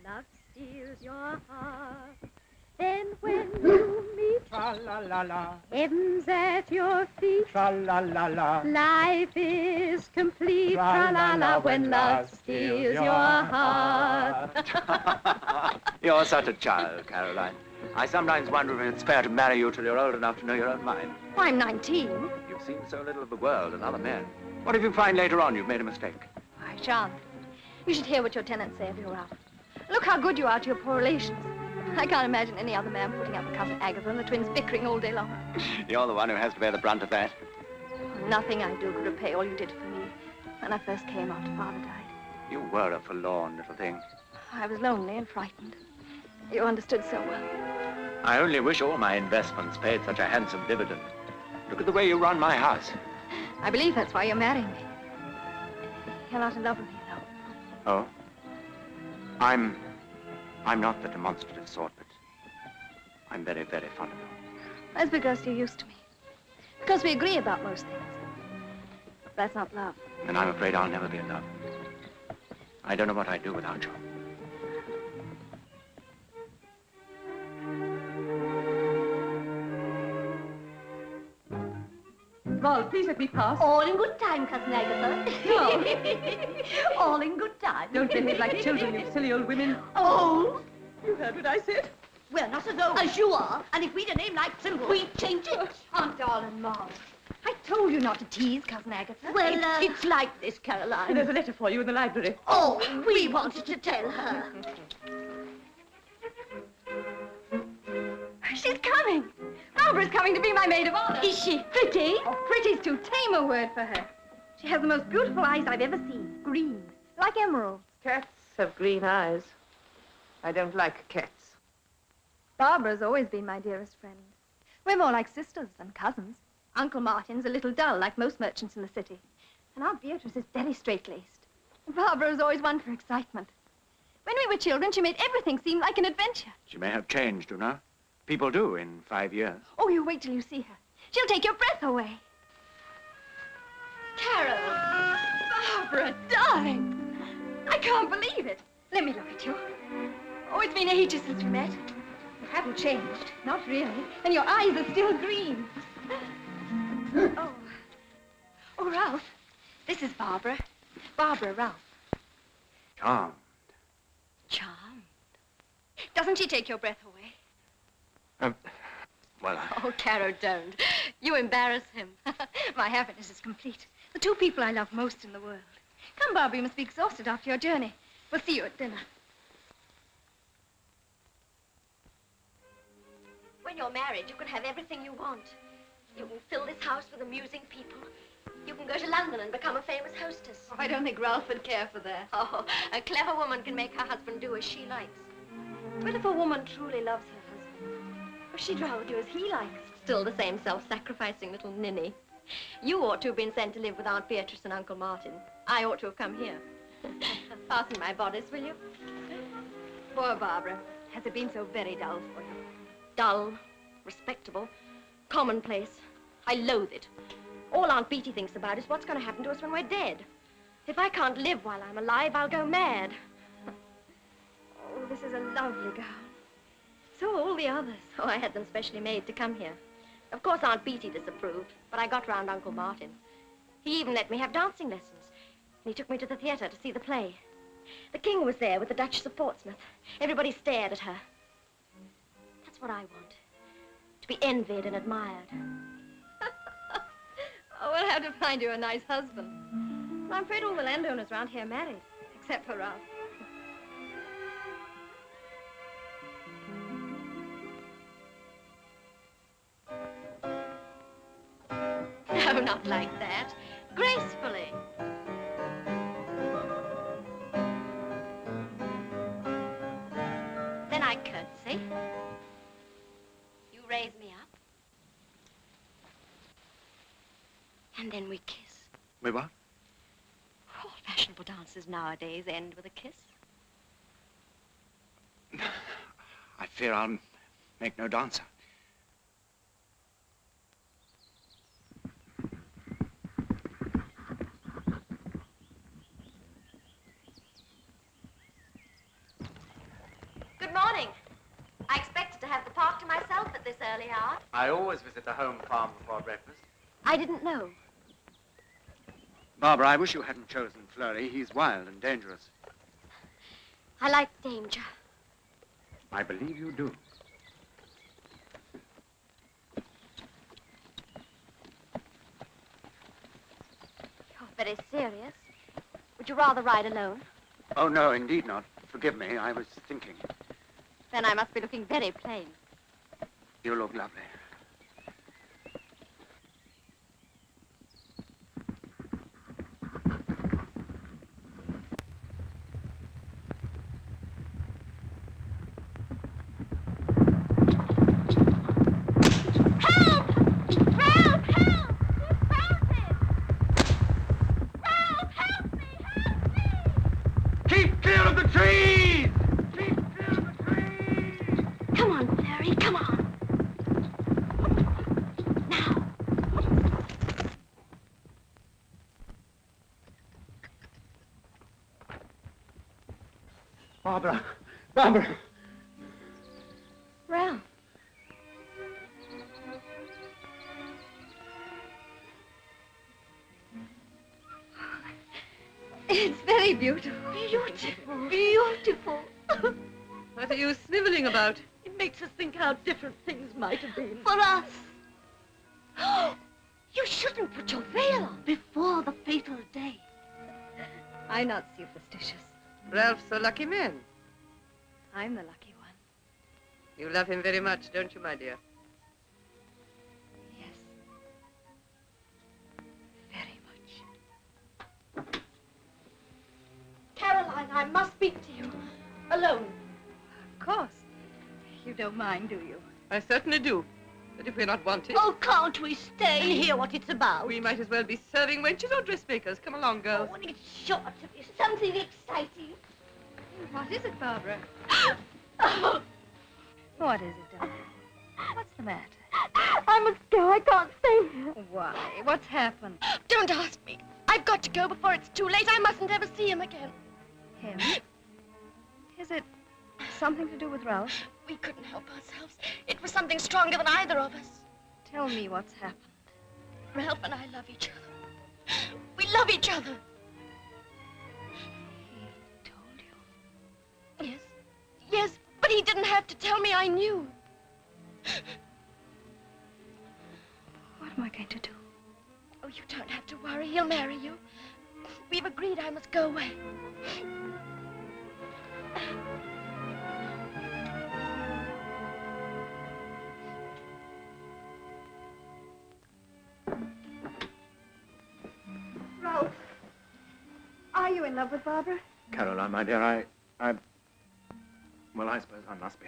Love steals your heart. Then when you meet, tra-la-la-la, heaven's at your feet. tra-la-la-la, Life is complete. Tra-la-la, when love steals your heart. You're such a child, Caroline. I sometimes wonder if it's fair to marry you till you're old enough to know your own mind. I'm 19. You've seen so little of the world and other men. What if you find later on you've made a mistake? I shan't. You should hear what your tenants say of you, Ralph. Look how good you are to your poor relations. I can't imagine any other man putting up with Cousin Agatha and the twins bickering all day long. You're the one who has to bear the brunt of that. Nothing I do could repay all you did for me when I first came after Father died. You were a forlorn little thing. I was lonely and frightened. You understood so well. I only wish all my investments paid such a handsome dividend. Look at the way you run my house. I believe that's why you're marrying me. You're not in love with me, though. Oh? I'm not the demonstrative sort, but I'm very, very fond of you. That's because you're used to me. Because we agree about most things. That's not love. And I'm afraid I'll never be in love. I don't know what I'd do without you. Well, please let me pass. All in good time, Cousin Agatha. No. All in good time. Don't behave like children, you silly old women. Oh? You heard what I said? Well, not as old as you are. And if we'd a name like Simple, we'd change it. Aunt darling, Mom. I told you not to tease Cousin Agatha. Well, it's like this, Caroline. There's a letter for you in the library. Oh, we wanted to tell her. She's coming. Barbara's coming to be my maid of honor. Is she pretty? Oh, pretty's too tame a word for her. She has the most beautiful eyes I've ever seen. Green, like emeralds. Cats have green eyes. I don't like cats. Barbara's always been my dearest friend. We're more like sisters than cousins. Uncle Martin's a little dull, like most merchants in the city. And Aunt Beatrice is very straight-laced. Barbara's always one for excitement. When we were children, she made everything seem like an adventure. She may have changed, you know. People do in 5 years. Oh, you wait till you see her. She'll take your breath away. Carol! Barbara, darling! I can't believe it. Let me look at you. Oh, it's been ages since we met. You haven't changed. Not really. And your eyes are still green. Oh. Oh, Ralph. This is Barbara. Barbara Ralph. Charmed. Charmed. Doesn't she take your breath away? Oh, Caro, don't. You embarrass him. My happiness is complete. The two people I love most in the world. Come, Barbara, you must be exhausted after your journey. We'll see you at dinner. When you're married, you can have everything you want. You can fill this house with amusing people. You can go to London and become a famous hostess. Oh, I don't think Ralph would care for that. Oh, a clever woman can make her husband do as she likes. But if a woman truly loves her husband, well, she'd rather do as he likes. Still the same self-sacrificing little ninny. You ought to have been sent to live with Aunt Beatrice and Uncle Martin. I ought to have come here. Fasten my bodice, will you? Poor Barbara. Has it been so very dull for you? Dull, respectable. commonplace. I loathe it. All Aunt Beatty thinks about is what's going to happen to us when we're dead. If I can't live while I'm alive, I'll go mad. Oh, this is a lovely gown. So are all the others. Oh, I had them specially made to come here. Of course, Aunt Beatty disapproved, but I got round Uncle Martin. He even let me have dancing lessons. And he took me to the theater to see the play. The king was there with the Duchess of Portsmouth. Everybody stared at her. That's what I want. To be envied and admired. Oh, we'll have to find you a nice husband. Well, I'm afraid all the landowners around here are married, except for Ralph. No, not like that. Gracefully. Then I curtsy. You raise me up. And then we kiss. We what? All fashionable dances nowadays end with a kiss. I fear I'll make no dancer. Good morning. I expected to have the park to myself at this early hour. I always visit the home farm before breakfast. I didn't know. Barbara, I wish you hadn't chosen Flurry. He's wild and dangerous. I like danger. I believe you do. You're very serious. Would you rather ride alone? Oh, no, indeed not. Forgive me, I was thinking. Then I must be looking very plain. You look lovely. Barbara! Barbara! Ralph. It's very beautiful. Beautiful. Beautiful. What are you sniveling about? It makes us think how different things might have been. For us. You shouldn't put your veil on before the fatal day. I'm not superstitious. Ralph's a lucky man. I'm the lucky one. You love him very much, don't you, my dear? Yes. Very much. Caroline, I must speak to you. Alone. Of course. You don't mind, do you? I certainly do. But if we're not wanted, Oh, can't we stay and hear what it's about? we might as well be serving wenches or dressmakers. Come along, girls. Oh, it's sure to be something exciting. What is it, Barbara? Oh, What is it, darling? What's the matter? I must go. I can't stay here. Why? What's happened? Don't ask me. I've got to go before it's too late. I mustn't ever see him again. Him? Is it something to do with Ralph? We couldn't help ourselves. It was something stronger than either of us. Tell me what's happened. Ralph and I love each other. We love each other. He told you? Yes. Yes, but he didn't have to tell me. I knew. What am I going to do? Oh, you don't have to worry. He'll marry you. We've agreed I must go away. Ralph, are you in love with Barbara? Caroline, my dear, well, I suppose I must be.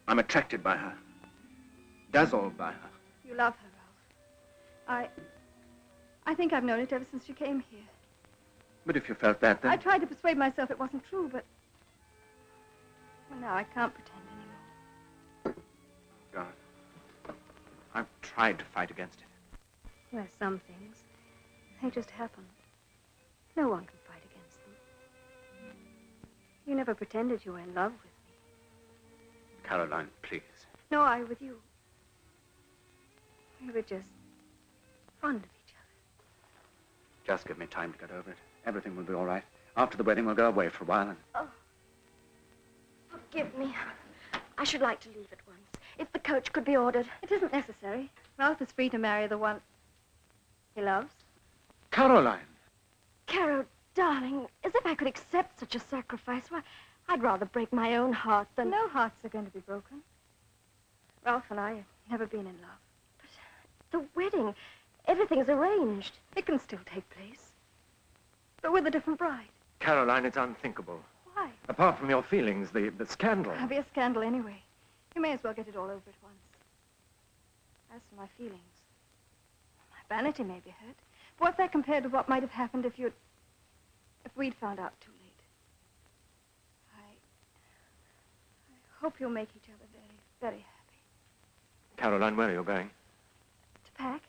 I'm attracted by her. Dazzled by her. You love her, Ralph. I think I've known it ever since she came here. But if you felt that, then... I tried to persuade myself it wasn't true, but... Well, now I can't pretend anymore. God. I've tried to fight against it. Well, some things, they just happen. No one can fight against them. You never pretended you were in love with me. Caroline, please. No, I with you. We were just fond of each other. Just give me time to get over it. Everything will be all right. After the wedding, we'll go away for a while and... Oh, forgive me. I should like to leave at once. If the coach could be ordered. It isn't necessary. Ralph is free to marry the one he loves. Caroline! Caro, darling, as if I could accept such a sacrifice. Why, I'd rather break my own heart than... No hearts are going to be broken. Ralph and I have never been in love. The wedding, everything's arranged. It can still take place. But with a different bride. Caroline, it's unthinkable. Why? Apart from your feelings, the scandal. There'll be a scandal anyway. You may as well get it all over at once. As for my feelings, my vanity may be hurt. But what's that compared to what might have happened if we'd found out too late? I hope you'll make each other very, very happy. Caroline, where are you going? To pack?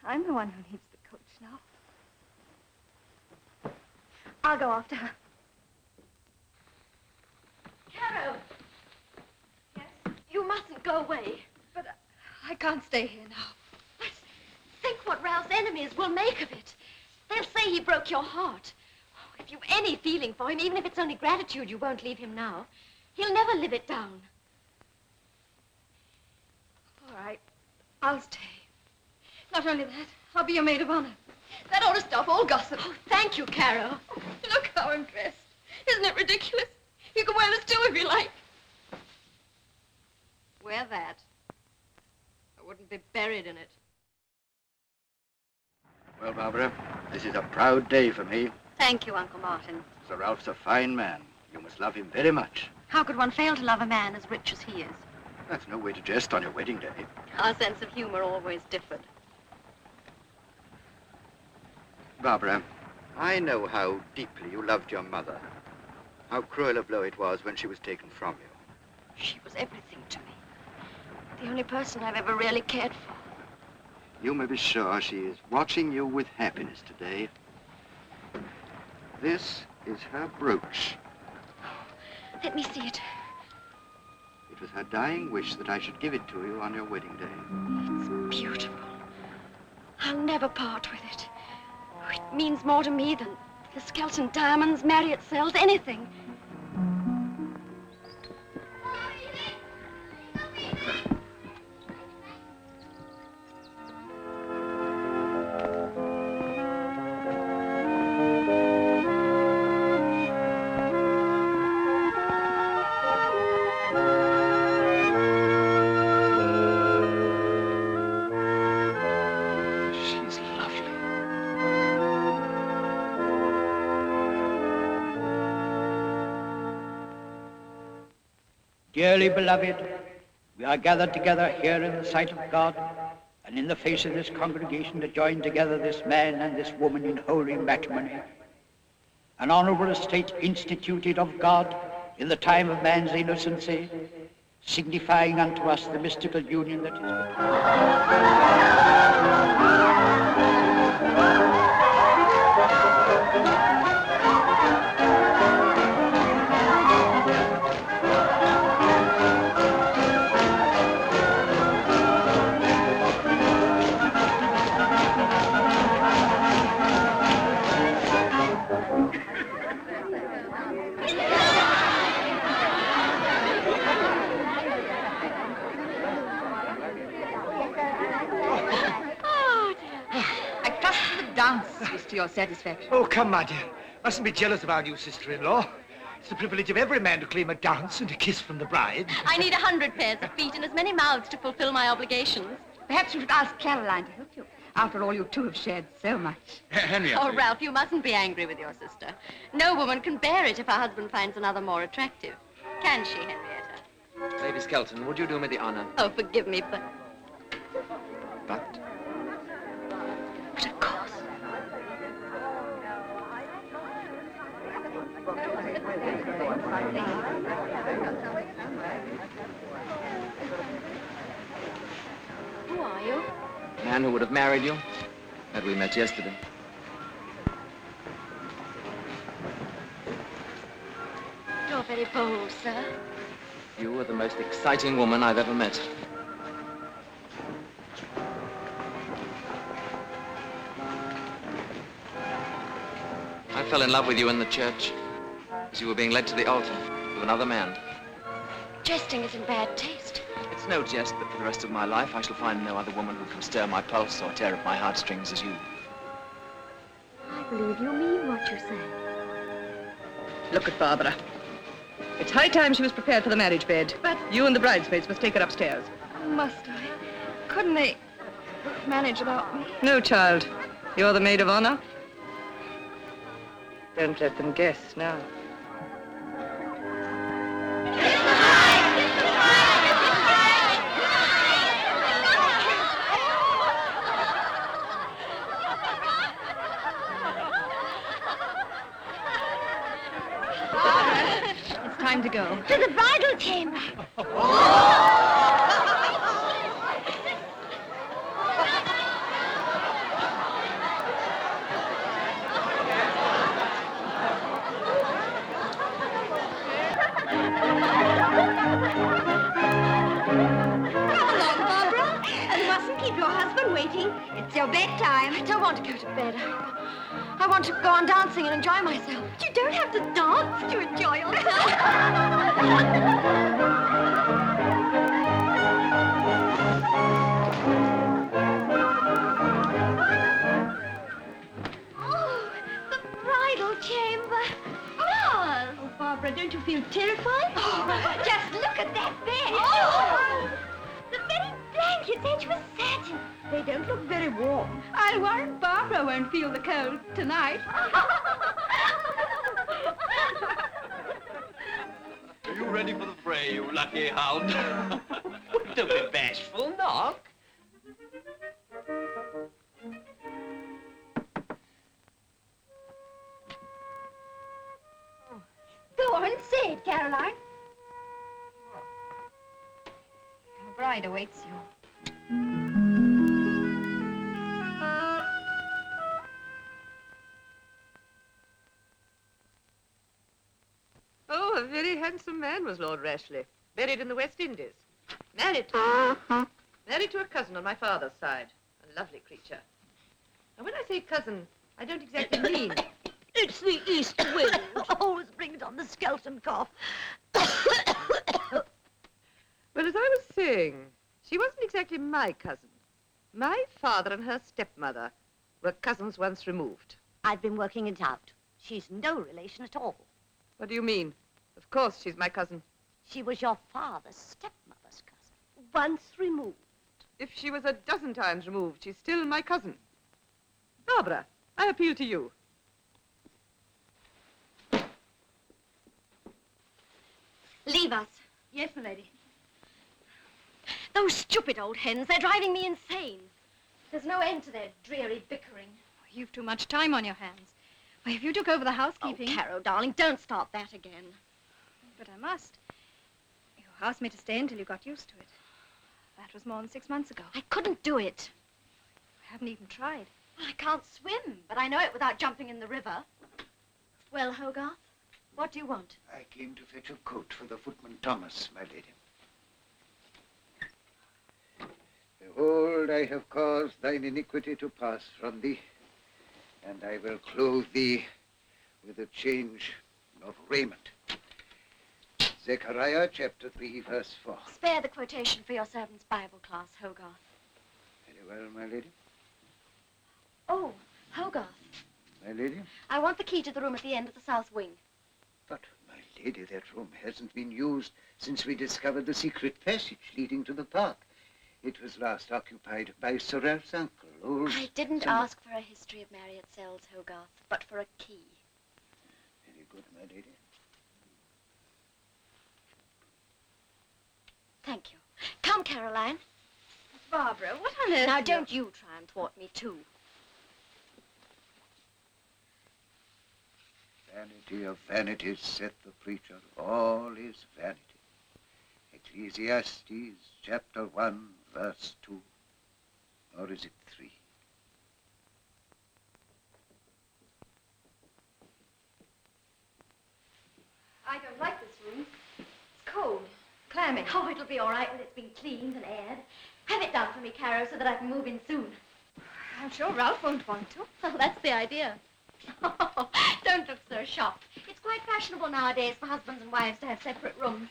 I'm the one who needs the coach now. I'll go after her. Caro! Yes? You mustn't go away. But I can't stay here now. But think what Ralph's enemies will make of it. They'll say he broke your heart. Oh, if you've any feeling for him, even if it's only gratitude, you won't leave him now. He'll never live it down. All right, I'll stay. Not only that, I'll be your maid of honor. That ought to stop all gossip. Oh, thank you, Caro. Look how I'm dressed. Isn't it ridiculous? You can wear this too if you like. Wear that. I wouldn't be buried in it. Well, Barbara, this is a proud day for me. Thank you, Uncle Martin. Sir Ralph's a fine man. You must love him very much. How could one fail to love a man as rich as he is? That's no way to jest on your wedding day. Our sense of humor always differed. Barbara, I know how deeply you loved your mother. How cruel a blow it was when she was taken from you. She was everything to me. The only person I've ever really cared for. You may be sure she is watching you with happiness today. This is her brooch. Let me see it. It was her dying wish that I should give it to you on your wedding day. It's beautiful. I'll never part with it. It means more to me than the Skelton diamonds, Marriott cells, anything. Dearly beloved, we are gathered together here in the sight of God and in the face of this congregation to join together this man and this woman in holy matrimony. An honorable estate instituted of God in the time of man's innocency, signifying unto us the mystical union that is between. To your satisfaction. Oh, come, my dear. Mustn't be jealous of our new sister-in-law. It's the privilege of every man to claim a dance and a kiss from the bride. I need 100 pairs of feet and as many mouths to fulfill my obligations. Perhaps you should ask Caroline to help you. After all, you two have shared so much. Henry. Oh, Ralph, you mustn't be angry with your sister. No woman can bear it if her husband finds another more attractive. Can she, Henrietta? Lady Skelton, would you do me the honor? Oh, forgive me, but... But? But of course. are you? The man who would have married you, had we met yesterday. You're very bold, sir. You are the most exciting woman I've ever met. I fell in love with you in the church as you were being led to the altar with another man. Jesting is in bad taste. It's no jest, but for the rest of my life, I shall find no other woman who can stir my pulse or tear at my heartstrings as you. I believe you mean what you say. Look at Barbara. It's high time she was prepared for the marriage bed. But- You and the bridesmaids must take her upstairs. Must I? Couldn't they manage without me? No, child. You're the maid of honor. Don't let them guess now. It's time to go. To the bridal chamber. It's your bedtime. I don't want to go to bed. I want to go on dancing and enjoy myself. You don't have to dance to enjoy yourself. Oh, the bridal chamber. Oh, Oh, Barbara, don't you feel terrified? oh, just look at that bed. Oh, the very blankets edged with satin. They don't look very warm. I'll warrant Barbara won't feel the cold tonight. Are you ready for the fray, you lucky hound? Don't be bashful, knock. Go on, say it, Caroline. Your bride awaits you. Oh, a very handsome man was Lord Rashleigh. Buried in the West Indies. Married to a cousin on my father's side. A lovely creature. And when I say cousin, I don't exactly mean... It's the east wind. Always brings on the skeleton cough. Well, as I was saying, she wasn't exactly my cousin. My father and her stepmother were cousins once removed. I've been working it out. She's no relation at all. What do you mean? Of course she's my cousin. She was your father's stepmother's cousin. Once removed. If she was a dozen times removed, she's still my cousin. Barbara, I appeal to you. Leave us. Yes, my lady. Those stupid old hens, they're driving me insane. There's no end to their dreary bickering. You've too much time on your hands. Well, if you took over the housekeeping... Oh, Carol, darling, don't start that again. But I must. You asked me to stay until you got used to it. That was more than 6 months ago. I couldn't do it. I haven't even tried. Well, I can't swim, but I know it without jumping in the river. Well, Hogarth, what do you want? I came to fetch a coat for the footman Thomas, my lady. Behold, I have caused thine iniquity to pass from thee, and I will clothe thee with a change of raiment. Zechariah chapter 3, verse 4. Spare the quotation for your servant's Bible class, Hogarth. Very well, my lady. Oh, Hogarth, My lady? I want the key to the room at the end of the south wing. But, my lady, that room hasn't been used since we discovered the secret passage leading to the park. It was last occupied by Sir Ralph's uncle, old... I didn't Sir- ask for a history of Marriott Sells, Hogarth, but for a key. Very good, my lady. Thank you. Come, Caroline. Barbara, what on earth... Now, don't you try and thwart me, too. Vanity of vanities, saith the preacher, all is vanity. Ecclesiastes chapter 1, verse 2. Or is it 3? I don't like this room. It's cold, clammy. Oh, it'll be all right when it's been cleaned and aired. Have it done for me, Caro, so that I can move in soon. I'm sure Ralph won't want to. Well, that's the idea. Don't look so shocked. It's quite fashionable nowadays for husbands and wives to have separate rooms.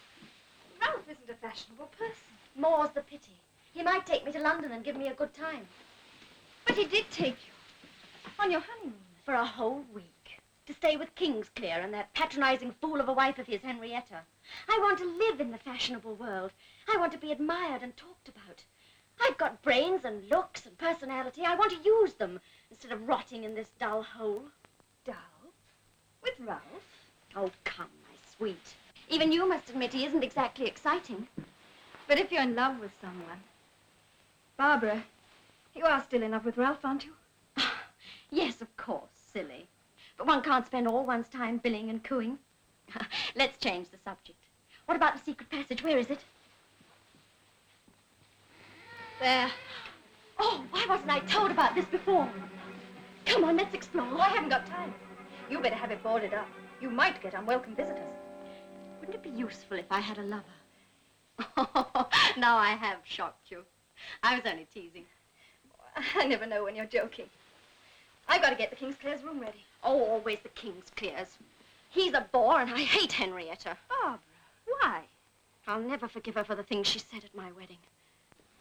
Ralph isn't a fashionable person. More's the pity. He might take me to London and give me a good time. But he did take you on your honeymoon. For a whole week. To stay with Kingsclear and that patronizing fool of a wife of his, Henrietta. I want to live in the fashionable world. I want to be admired and talked about. I've got brains and looks and personality. I want to use them instead of rotting in this dull hole. Dull? With Ralph? Oh, come, my sweet. Even you must admit he isn't exactly exciting. But if you're in love with someone... Barbara, you are still in love with Ralph, aren't you? Yes, of course, silly. But one can't spend all one's time billing and cooing. Let's change the subject. What about the secret passage? Where is it? There. Oh, why wasn't I told about this before? Come on, let's explore. Oh, I haven't got time. You better have it boarded up. You might get unwelcome visitors. Wouldn't it be useful if I had a lover? Oh, now I have shocked you. I was only teasing. I never know when you're joking. I've got to get the Kingsclear's room ready. Oh, always the Kingsclear's. He's a bore, and I hate Henrietta. Barbara, why? I'll never forgive her for the things she said at my wedding.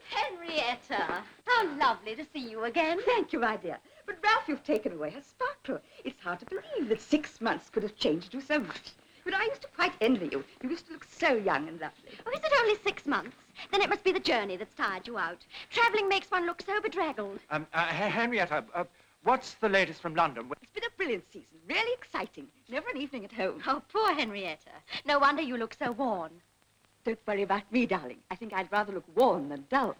Henrietta, how lovely to see you again. Thank you, my dear. But, Ralph, you've taken away her sparkle. It's hard to believe that 6 months could have changed you so much. But I used to quite envy you. You used to look so young and lovely. Oh, is it only 6 months? Then it must be the journey that's tired you out. Traveling makes one look so bedraggled. Henrietta, what's the latest from London? It's been a brilliant season, really exciting. Never an evening at home. Oh, poor Henrietta. No wonder you look so worn. Don't worry about me, darling. I think I'd rather look worn than dull.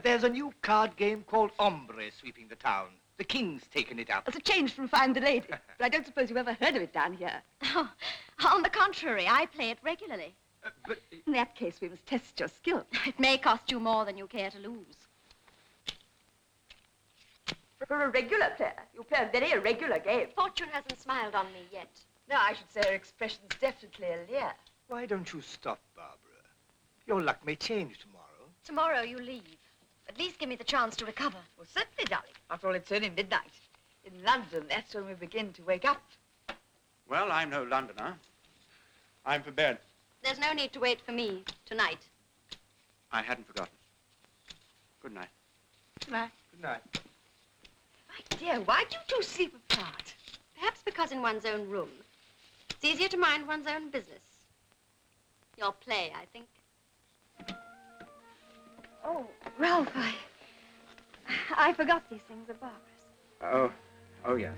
There's a new card game called Ombre sweeping the town. The King's taken it up. It's a change from Find the Lady. But I don't suppose you've ever heard of it down here. Oh, on the contrary, I play it regularly. But In that case, we must test your skill. It may cost you more than you care to lose. For a regular player, you play a very irregular game. Fortune hasn't smiled on me yet. No, I should say her expression's definitely a leer. why don't you stop, Barbara? Your luck may change tomorrow. Tomorrow you leave. At least give me the chance to recover. Well, certainly, darling. After all, it's only midnight. In London, that's when we begin to wake up. Well, I'm no Londoner. I'm for bed. There's no need to wait for me tonight. I hadn't forgotten. Good night. Good night. Good night. My dear, why do you two sleep apart? Perhaps because in one's own room, it's easier to mind one's own business. Your play, I think. Oh, Ralph, I forgot these things are Barbara's. Oh, yes.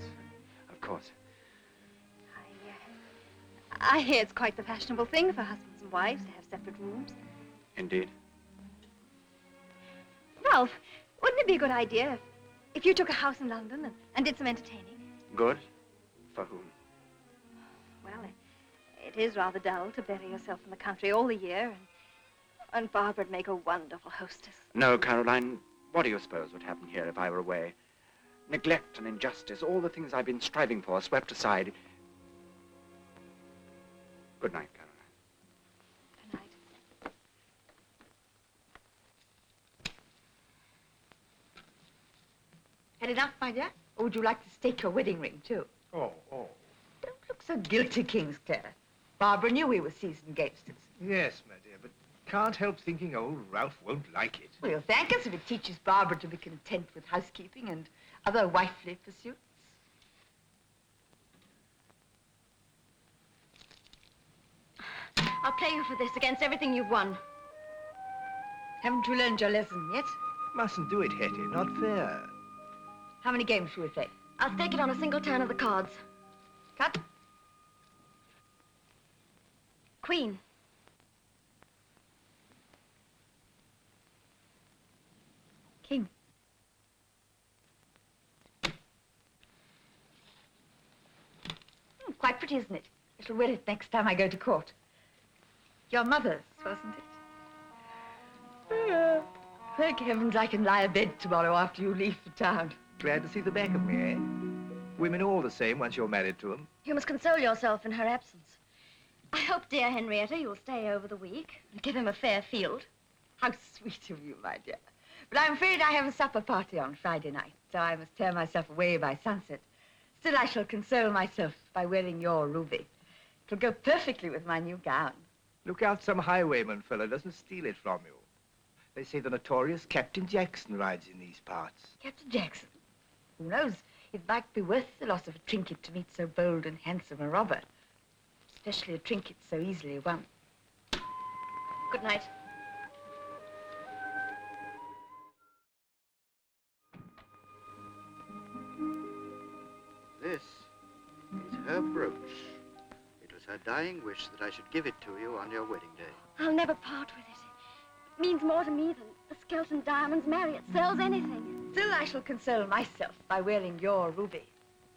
Of course. I hear it's quite the fashionable thing for husbands and wives to have separate rooms. Indeed. Ralph, wouldn't it be a good idea if you took a house in London and did some entertaining? Good? For whom? Well, it is rather dull to bury yourself in the country all the year, and Barbara'd make a wonderful hostess. No, Caroline. What do you suppose would happen here if I were away? Neglect and injustice, all the things I've been striving for, swept aside. Good night, Caroline. Good night. Had enough, my dear? Or would you like to stake your wedding ring, too? Oh. Don't look so guilty, Kingsclear. Barbara knew we were seasoned gamesters. Yes, my dear, but can't help thinking old Ralph won't like it. Well, you'll thank us if it teaches Barbara to be content with housekeeping and other wifely pursuits. I'll play you for this against everything you've won. Haven't you learned your lesson yet? Mustn't do it, Hetty. Not fair. How many games shall we play? I'll stake it on a single turn of the cards. Cut. Queen. King. Quite pretty, isn't it? I shall wear it next time I go to court. Your mother's, wasn't it? Thank heavens I can lie abed tomorrow after you leave for town. Glad to see the back of me, eh? Women are all the same once you're married to them. You must console yourself in her absence. I hope, dear Henrietta, you'll stay over the week and give him a fair field. How sweet of you, my dear. But I'm afraid I have a supper party on Friday night, so I must tear myself away by sunset. Still, I shall console myself by wearing your ruby. It'll go perfectly with my new gown. Look out some highwayman fella doesn't steal it from you. They say the notorious Captain Jackson rides in these parts. Captain Jackson? Who knows? It might be worth the loss of a trinket to meet so bold and handsome a robber. Especially a trinket so easily won. Good night. This is her brooch. It was her dying wish that I should give it to you on your wedding day. I'll never part with it. It means more to me than the Skelton diamonds Marriott sells anything. Still, I shall console myself by wearing your ruby.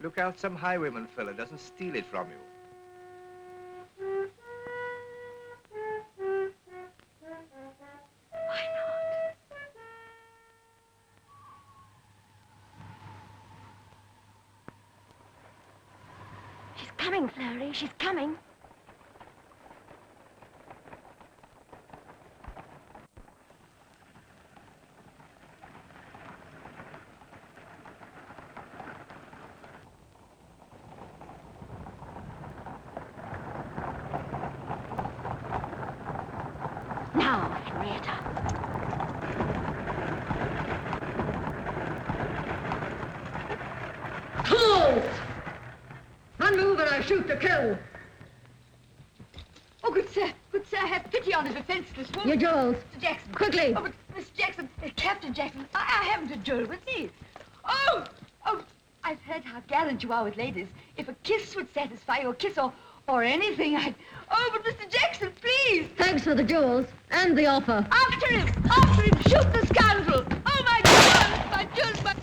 Look out some highwayman fella doesn't steal it from you. Why not? She's coming, Flurry. She's coming. Now, Henrietta. Fools! One move and I shoot to kill. Oh, good sir, have pity on a defenseless woman. Your jewels. Mr. Jackson. Quickly. Oh, but Miss Jackson, Captain Jackson, I haven't a jewel with me. Oh, I've heard how gallant you are with ladies. If a kiss would satisfy your kiss or anything, I'd... Oh, but Mr. Jackson, please. Thanks for the jewels and the offer. After him, shoot the scoundrel. Oh, my jewels, my jewels, my...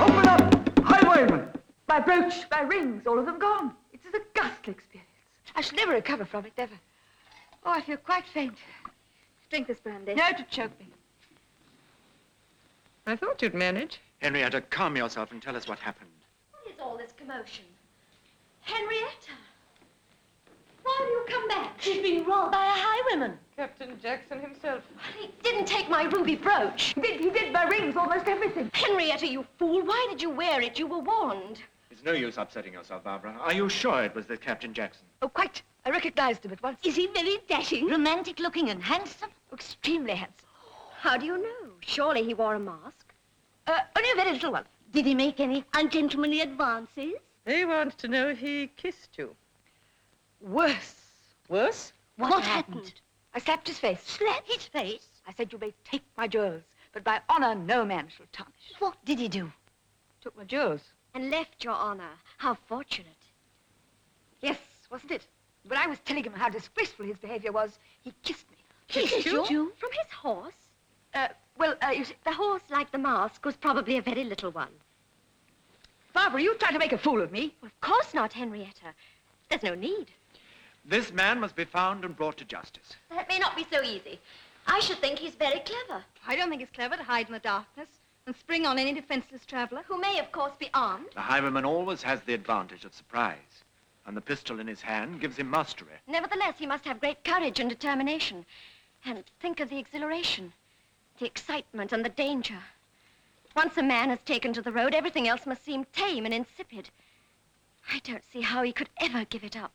Open up! Highwayman! My brooch, my rings, all of them gone. It's a ghastly experience. I shall never recover from it, never. Oh, I feel quite faint. Drink this brandy. No, to choke me. I thought you'd manage. Henrietta, calm yourself and tell us what happened. What is all this commotion? Henrietta! Why do you come back? She's been robbed by a highwayman. Captain Jackson himself. He didn't take my ruby brooch. He did my rings, almost everything. Henrietta, you fool. Why did you wear it? You were warned. It's no use upsetting yourself, Barbara. Are you sure it was the Captain Jackson? Oh, quite. I recognized him at once. Is he very dashing? Romantic-looking and handsome? Extremely handsome. How do you know? Surely he wore a mask. Only a very little one. Did he make any ungentlemanly advances? They want to know if he kissed you. Worse. Worse? What happened? I slapped his face. Slapped his face? I said, you may take my jewels, but by honor no man shall tarnish. What did he do? Took my jewels. And left your honor. How fortunate. Yes, wasn't it? When I was telling him how disgraceful his behavior was, he kissed me. Kissed you? From his horse? You see, The horse, like the mask, was probably a very little one. Barbara, you trying to make a fool of me? Of course not, Henrietta. There's no need. This man must be found and brought to justice. That may not be so easy. I should think he's very clever. I don't think it's clever to hide in the darkness and spring on any defenseless traveler. Who may, of course, be armed. The highwayman always has the advantage of surprise. And the pistol in his hand gives him mastery. Nevertheless, he must have great courage and determination. And think of the exhilaration, the excitement and the danger. Once a man has taken to the road, everything else must seem tame and insipid. I don't see how he could ever give it up.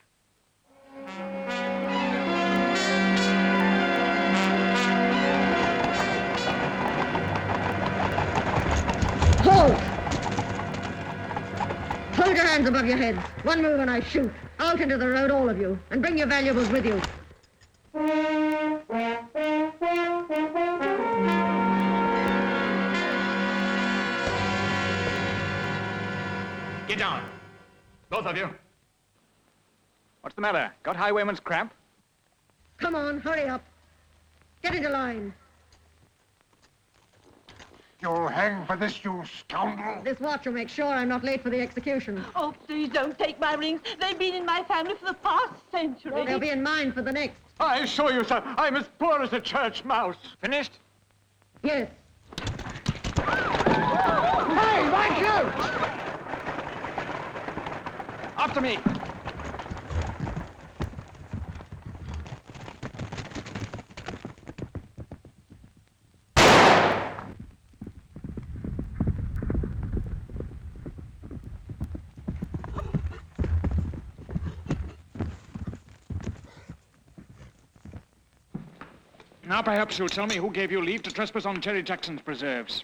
Hold! Hold your hands above your heads. One move and I shoot. Out into the road, all of you, and bring your valuables with you. Get down. Both of you. What's the matter? Got highwayman's cramp? Come on, hurry up. Get into line. You'll hang for this, you scoundrel. This watch will make sure I'm not late for the execution. Oh, please don't take my rings. They've been in my family for the past century. They'll be in mine for the next. I assure you, sir, I'm as poor as a church mouse. Finished? Yes. Hey, right you! After me. Now perhaps you'll tell me who gave you leave to trespass on Jerry Jackson's preserves.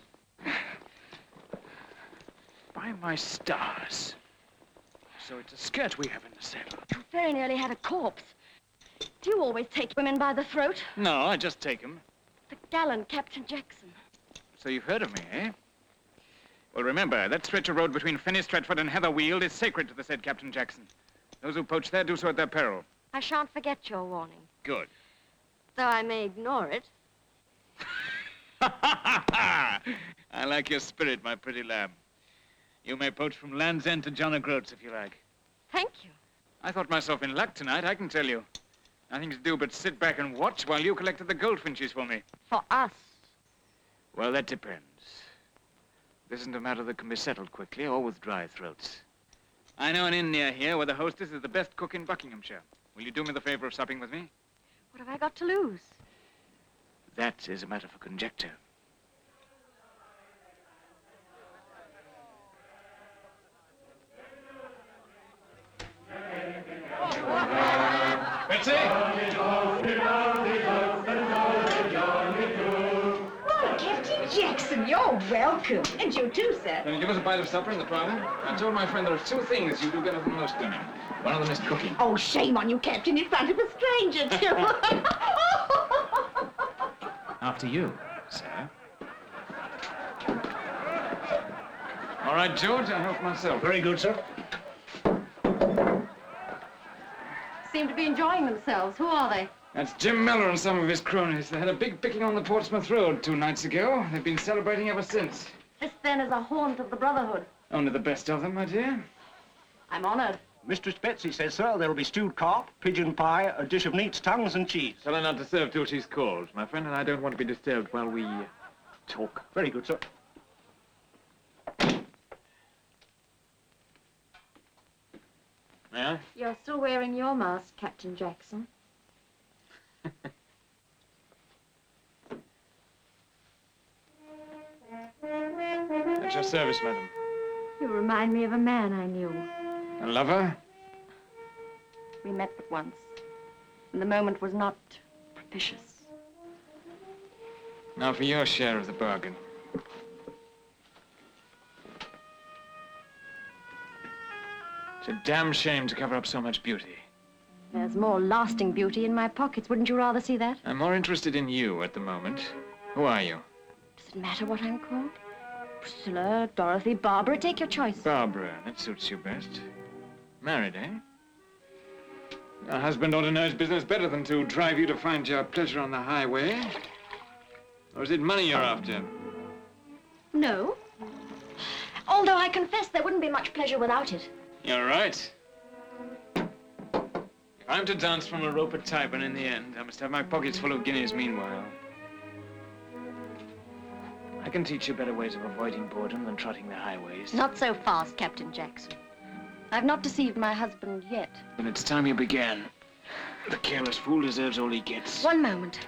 By my stars. So it's a skirt we have in the cellar. You very nearly had a corpse. Do you always take women by the throat? No, I just take him. The gallant Captain Jackson. So you've heard of me, eh? Well, remember, that stretch of road between Finney Stratford and Heatherweald is sacred to the said Captain Jackson. Those who poach there do so at their peril. I shan't forget your warning, Good. though I may ignore it. I like your spirit, my pretty lamb. You may poach from Land's End to John O'Groats if you like. Thank you. I thought myself in luck tonight, I can tell you. Nothing to do but sit back and watch while you collected the goldfinches for me. For us. Well, that depends. This isn't a matter that can be settled quickly or with dry throats. I know an inn near here where the hostess is the best cook in Buckinghamshire. Will you do me the favor of supping with me? What have I got to lose? That is a matter for conjecture. Betsy? Oh, Captain Jackson, you're welcome. And you too, sir. Can you give us a bite of supper in the parlor? I told my friend there are two things you do better than most women. One of them is cooking. Oh, shame on you, Captain, in front of a stranger, too. After you, sir. All right, George, I help myself. Very good, sir. Seem to be enjoying themselves. Who are they? That's Jim Miller and some of his cronies. They had a big picking on the Portsmouth Road 2 nights ago. They've been celebrating ever since. This, then, is a haunt of the Brotherhood. Only the best of them, my dear. I'm honored. Mistress Betsy says, sir, there'll be stewed carp, pigeon pie, a dish of neats, tongues, and cheese. Tell her not to serve till she's called. My friend and I don't want to be disturbed while we talk. Very good, sir. May I? You're still wearing your mask, Captain Jackson. At your service, madam. You remind me of a man I knew. A lover? We met but once, and the moment was not propitious. Now for your share of the bargain. It's a damn shame to cover up so much beauty. There's more lasting beauty in my pockets. Wouldn't you rather see that? I'm more interested in you at the moment. Who are you? Does it matter what I'm called? Priscilla, Dorothy, Barbara, take your choice. Barbara, that suits you best. Married, eh? Your husband ought to know his business better than to drive you to find your pleasure on the highway. Or is it money you're after? No. Although I confess there wouldn't be much pleasure without it. You're right. If I'm to dance from a rope at Tyburn in the end, I must have my pockets full of guineas meanwhile. I can teach you better ways of avoiding boredom than trotting the highways. Not so fast, Captain Jackson. I've not deceived my husband yet. Then it's time you began. The careless fool deserves all he gets. One moment.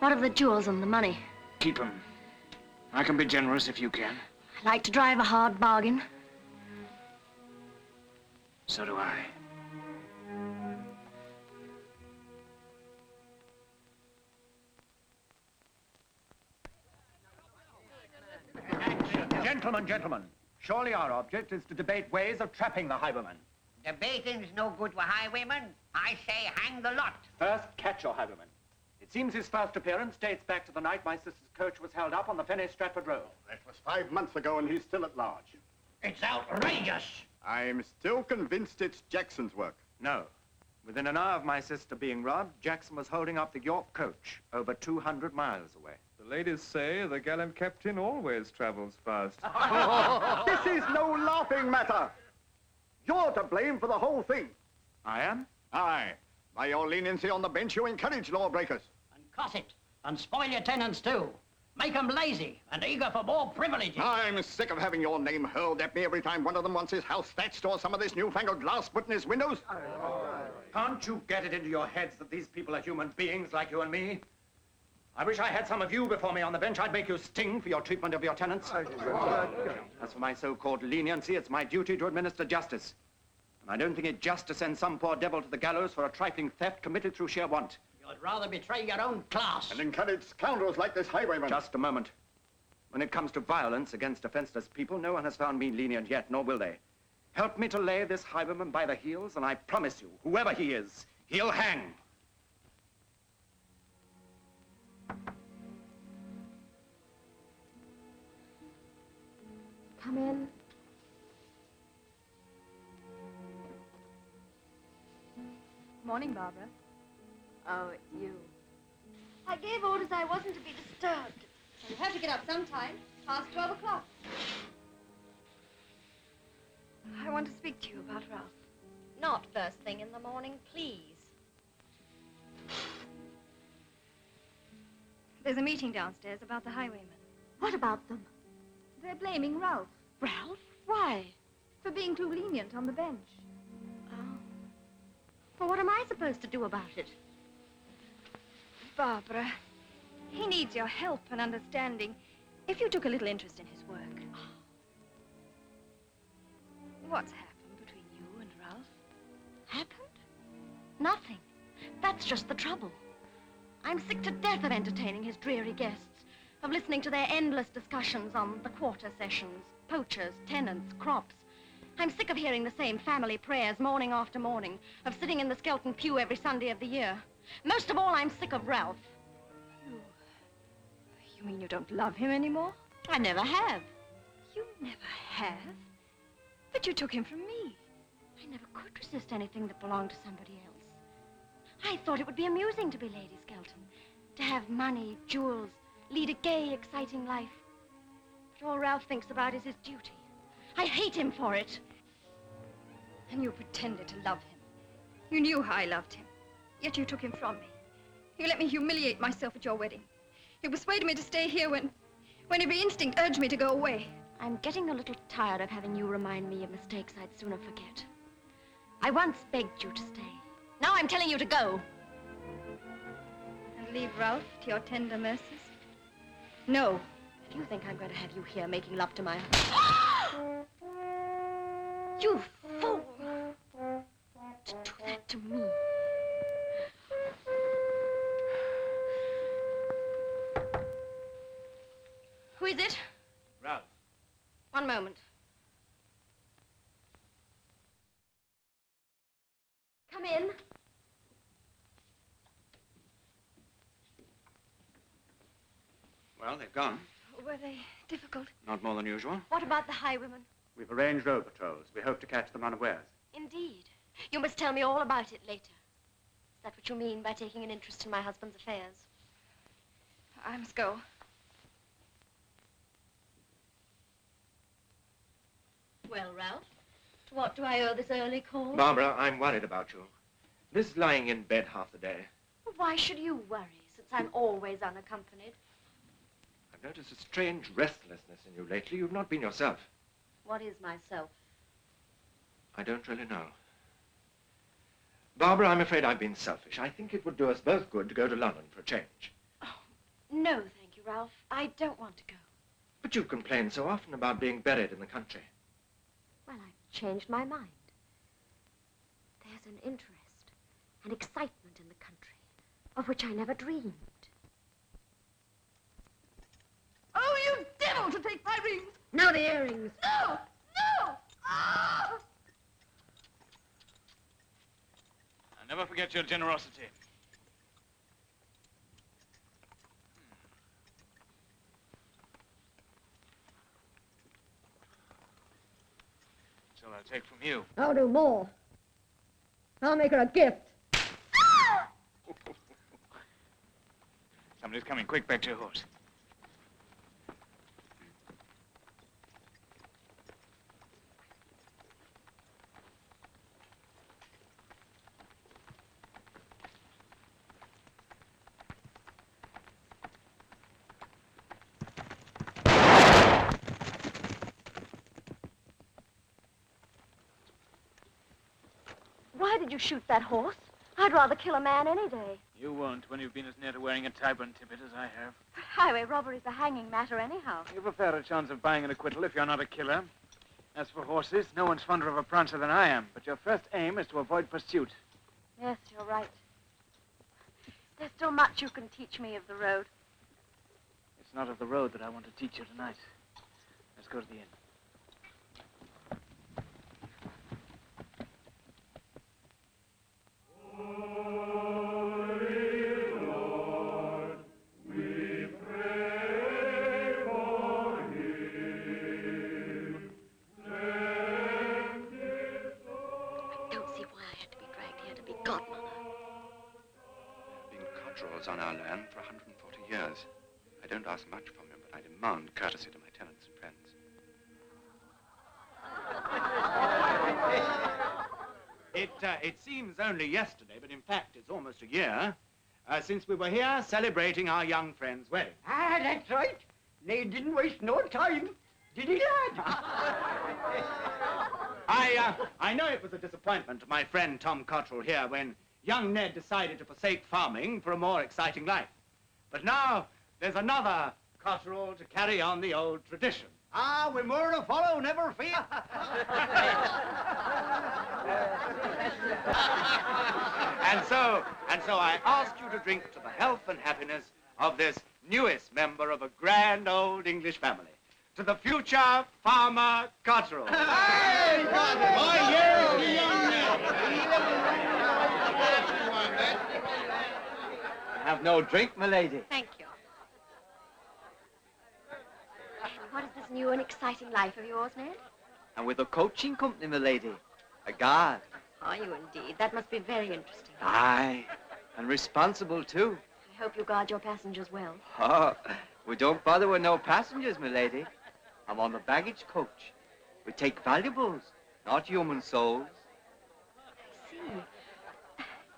What of the jewels and the money? Keep 'em. I can be generous if you can. I like to drive a hard bargain. So do I. Gentlemen, gentlemen, surely our object is to debate ways of trapping the highwayman. Debating's no good with highwaymen. I say hang the lot. First, catch your highwayman. It seems his first appearance dates back to the night my sister's coach was held up on the Fenny Stratford Road. That was 5 months ago, and he's still at large. It's outrageous. I'm still convinced it's Jackson's work. No. Within an hour of my sister being robbed, Jackson was holding up the York coach over 200 miles away. The ladies say the gallant captain always travels fast. This is no laughing matter. You're to blame for the whole thing. I am? Aye. By your leniency on the bench, you encourage lawbreakers. And cuss it. And spoil your tenants, too. Make them lazy and eager for more privileges. I'm sick of having your name hurled at me every time one of them wants his house thatched or some of this newfangled glass put in his windows. Can't you get it into your heads that these people are human beings like you and me? I wish I had some of you before me on the bench. I'd make you sting for your treatment of your tenants. As for my so-called leniency, it's my duty to administer justice. And I don't think it just to send some poor devil to the gallows for a trifling theft committed through sheer want. You'd rather betray your own class. And encourage scoundrels like this highwayman. Just a moment. When it comes to violence against defenseless people, no one has found me lenient yet, nor will they. Help me to lay this highwayman by the heels, and I promise you, whoever he is, he'll hang. Come in. Morning, Barbara. Oh, it's you. I gave orders I wasn't to be disturbed. So you have to get up sometime, past 12 o'clock. I want to speak to you about Ralph. Not first thing in the morning, please. There's a meeting downstairs about the highwaymen. What about them? They're blaming Ralph. Ralph? Why? For being too lenient on the bench. Oh. Well, what am I supposed to do about it? Barbara, he needs your help and understanding if you took a little interest in his work. What's happened between you and Ralph? Happened? Nothing. That's just the trouble. I'm sick to death of entertaining his dreary guests, of listening to their endless discussions on the quarter sessions, poachers, tenants, crops. I'm sick of hearing the same family prayers morning after morning, of sitting in the skeleton pew every Sunday of the year. Most of all, I'm sick of Ralph. You mean you don't love him anymore? I never have. You never have? But you took him from me. I never could resist anything that belonged to somebody else. I thought it would be amusing to be Lady Skelton, to have money, jewels, lead a gay, exciting life. But all Ralph thinks about is his duty. I hate him for it. And you pretended to love him. You knew how I loved him, yet you took him from me. You let me humiliate myself at your wedding. You persuaded me to stay here when every instinct urged me to go away. I'm getting a little tired of having you remind me of mistakes I'd sooner forget. I once begged you to stay. Now I'm telling you to go. And leave Ralph to your tender mercies? No. Do you think I'm going to have you here making love to my... You fool! To do that to me. Who is it? Ralph. One moment. Come in. Well, they've gone. Were they difficult? Not more than usual. What about the highwaymen? We've arranged road patrols. We hope to catch them unawares. Indeed. You must tell me all about it later. Is that what you mean by taking an interest in my husband's affairs? I must go. Well, Ralph, to what do I owe this early call? Barbara, I'm worried about you. This lying in bed half the day. Well, why should you worry, since I'm always unaccompanied? I've noticed a strange restlessness in you lately. You've not been yourself. What is myself? I don't really know. Barbara, I'm afraid I've been selfish. I think it would do us both good to go to London for a change. No, thank you, Ralph. I don't want to go. But you complain so often about being buried in the country. Well, I've changed my mind. There's an interest, an excitement in the country, of which I never dreamed. Oh, you devil, to take my rings! Now the earrings. No! No! Ah! I'll never forget your generosity. That's all I'll take from you. I'll do more. I'll make her a gift. Somebody's coming. Quick, back to your horse. Why did you shoot that horse? I'd rather kill a man any day. You won't when you've been as near to wearing a tie on tippet as I have. But highway robbery's a hanging matter anyhow. You've a fairer chance of buying an acquittal if you're not a killer. As for horses, no one's fonder of a prancer than I am, but your first aim is to avoid pursuit. Yes, you're right. There's still much you can teach me of the road. It's not of the road that I want to teach you tonight. Let's go to the inn. On our land for 140 years. I don't ask much from him, but I demand courtesy to my tenants and friends. It seems only yesterday, but in fact it's almost a year, since we were here celebrating our young friend's wedding. Ah, that's right. They didn't waste no time, did he, lad? I know it was a disappointment to my friend Tom Cottrell here when young Ned decided to forsake farming for a more exciting life. But now there's another Cottrell to carry on the old tradition. Ah, we're more to follow, never fear. And so I ask you to drink to the health and happiness of this newest member of a grand old English family. To the future farmer Cottrell. Hey, my years, the young Ned. Have no drink, milady. Thank you. What is this new and exciting life of yours, Ned? And with a coaching company, milady. A guard. Are you indeed? That must be very interesting. Aye. And responsible, too. I hope you guard your passengers well. Oh, we don't bother with no passengers, milady. I'm on the baggage coach. We take valuables, not human souls. I see.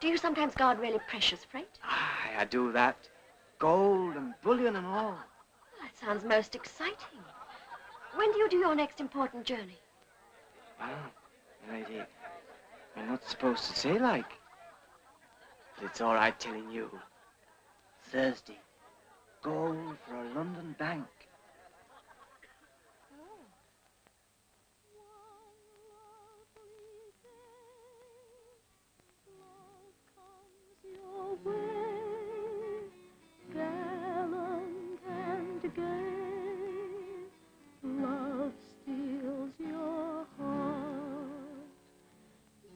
Do you sometimes guard really precious freight? Aye, I do that. Gold and bullion and all. That sounds most exciting. When do you do your next important journey? Well, lady, I'm not supposed to say like. But it's all right telling you. Thursday, gold for a London bank. Love steals your heart.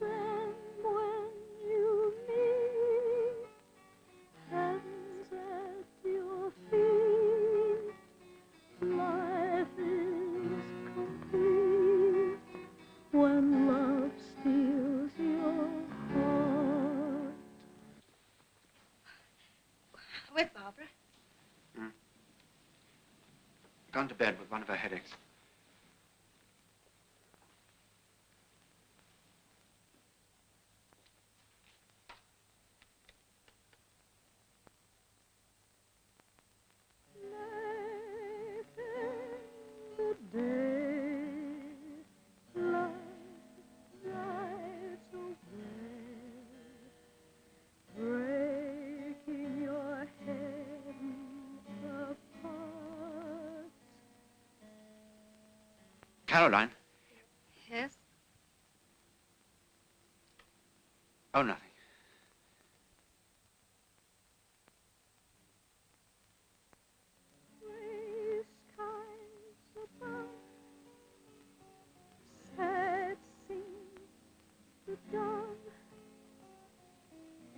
Then when you meet, hands at your feet, life is complete. When love steals your heart. Where's Barbara? Gone to bed with one of her headaches. Caroline. Yes? Oh, nothing. Sad sing the dawn.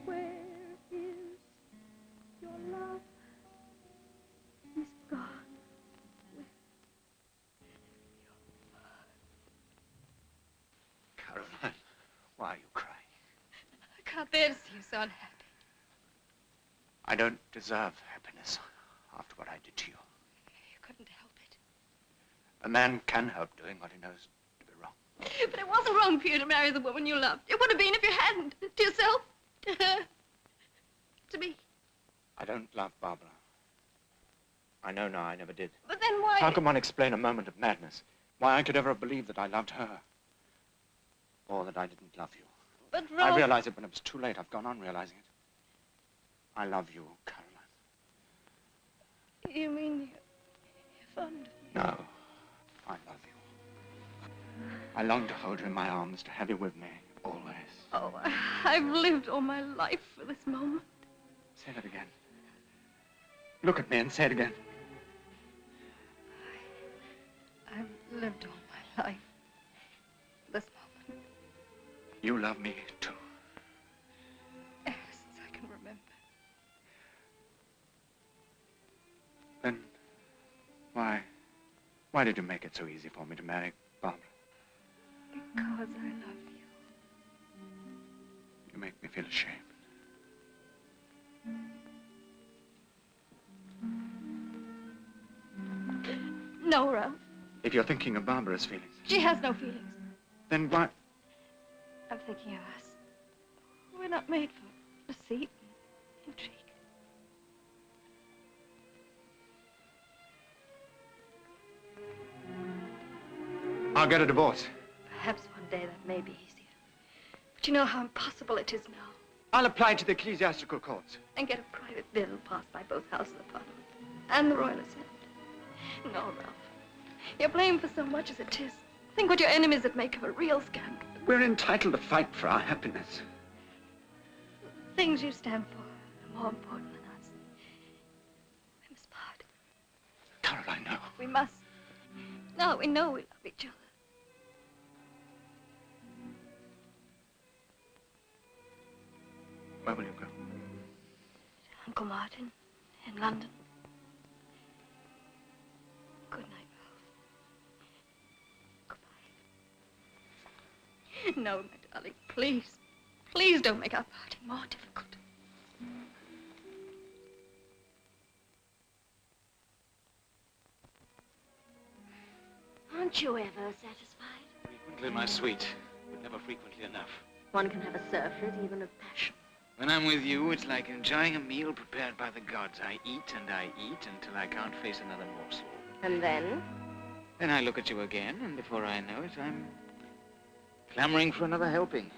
Where is your love? He's gone with Caroline, why are you crying? I can't bear to see you so unhappy. I don't deserve happiness after what I did to you. You couldn't help it. A man can help doing what he knows to be wrong. But it wasn't wrong for you to marry the woman you loved. It would have been if you hadn't. To yourself, to her, to me. I don't love Barbara. I know now I never did. But then why... How can one explain a moment of madness? Why I could ever have believed that I loved her? Or that I didn't love you? But Ralph... I realized it when it was too late. I've gone on realizing it. I love you, Caroline. You mean you're fond of me? No, I love you. I long to hold you in my arms, to have you with me, always. Oh, I've lived all my life for this moment. Say that again. Look at me and say it again. I've lived all my life for this moment. You love me, too. Ever since I can remember. Then, why did you make it so easy for me to marry Barbara? Because I love you. You make me feel ashamed. No, Ralph. If you're thinking of Barbara's feelings, She has no feelings. then why? I'm thinking of us. We're not made for deceit and intrigue. I'll get a divorce. Perhaps one day that may be easier. But you know how impossible it is now. I'll apply to the ecclesiastical courts. And get a private bill passed by both houses of Parliament and the Royal Assent. No, Ralph. You're blamed for so much as it is. Think what your enemies would make of a real scandal. We're entitled to fight for our happiness. The things you stand for are more important than us. We must part. Caroline, no. We must. Now we know we love each other. Where will you go? Uncle Martin in London. Good night, Ralph. Goodbye. No, my darling, please. Please don't make our parting more difficult. Aren't you ever satisfied? Frequently, my sweet, but never frequently enough. One can have a surfeit even of passion. When I'm with you, it's like enjoying a meal prepared by the gods. I eat and I eat until I can't face another morsel. And then? Then I look at you again, and before I know it, I'm clamoring for another helping.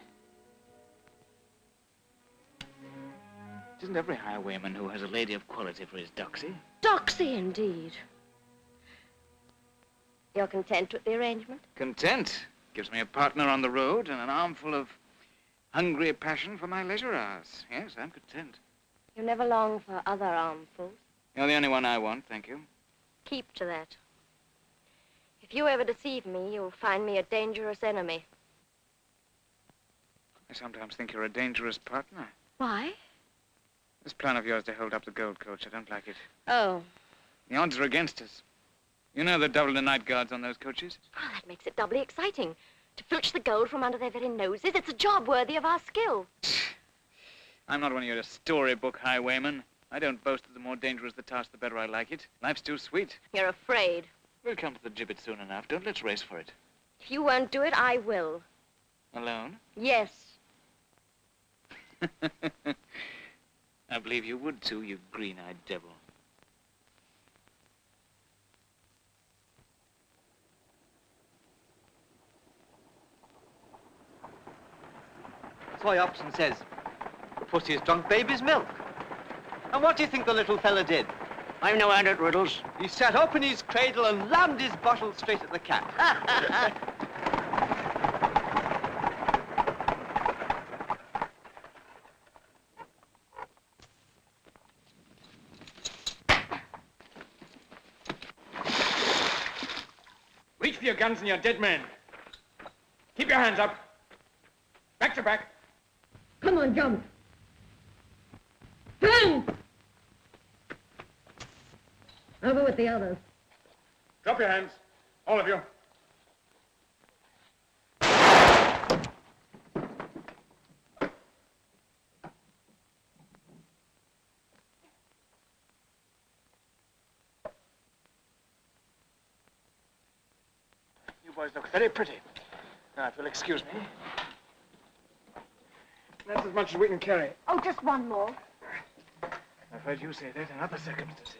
It isn't every highwayman who has a lady of quality for his doxy. Doxy, indeed. You're content with the arrangement? Content gives me a partner on the road and an armful of hungry passion for my leisure hours. Yes, I'm content. You never long for other armfuls? You're the only one I want, thank you. Keep to that. If you ever deceive me, you'll find me a dangerous enemy. I sometimes think you're a dangerous partner. Why? This plan of yours to hold up the gold coach, I don't like it. Oh. The odds are against us. You know the double the night guards on those coaches? Oh, that makes it doubly exciting. To filch the gold from under their very noses, it's a job worthy of our skill. I'm not one of your storybook highwaymen. I don't boast that the more dangerous the task, the better I like it. Life's too sweet. You're afraid. We'll come to the gibbet soon enough. Don't let's race for it. If you won't do it, I will. Alone? Yes. I believe you would too, you green-eyed devil. Soy Upson says, the pussy has drunk baby's milk. And what do you think the little fella did? I'm no hand at riddles. He sat up in his cradle and lammed his bottle straight at the cat. Reach for your guns and your dead men. Keep your hands up. Back to back. Come on, jump. Turn! Over with the others. Drop your hands, all of you. You boys look very pretty. Now, if you'll excuse me. That's as much as we can carry. Oh, just one more. I've heard you say that in other circumstances.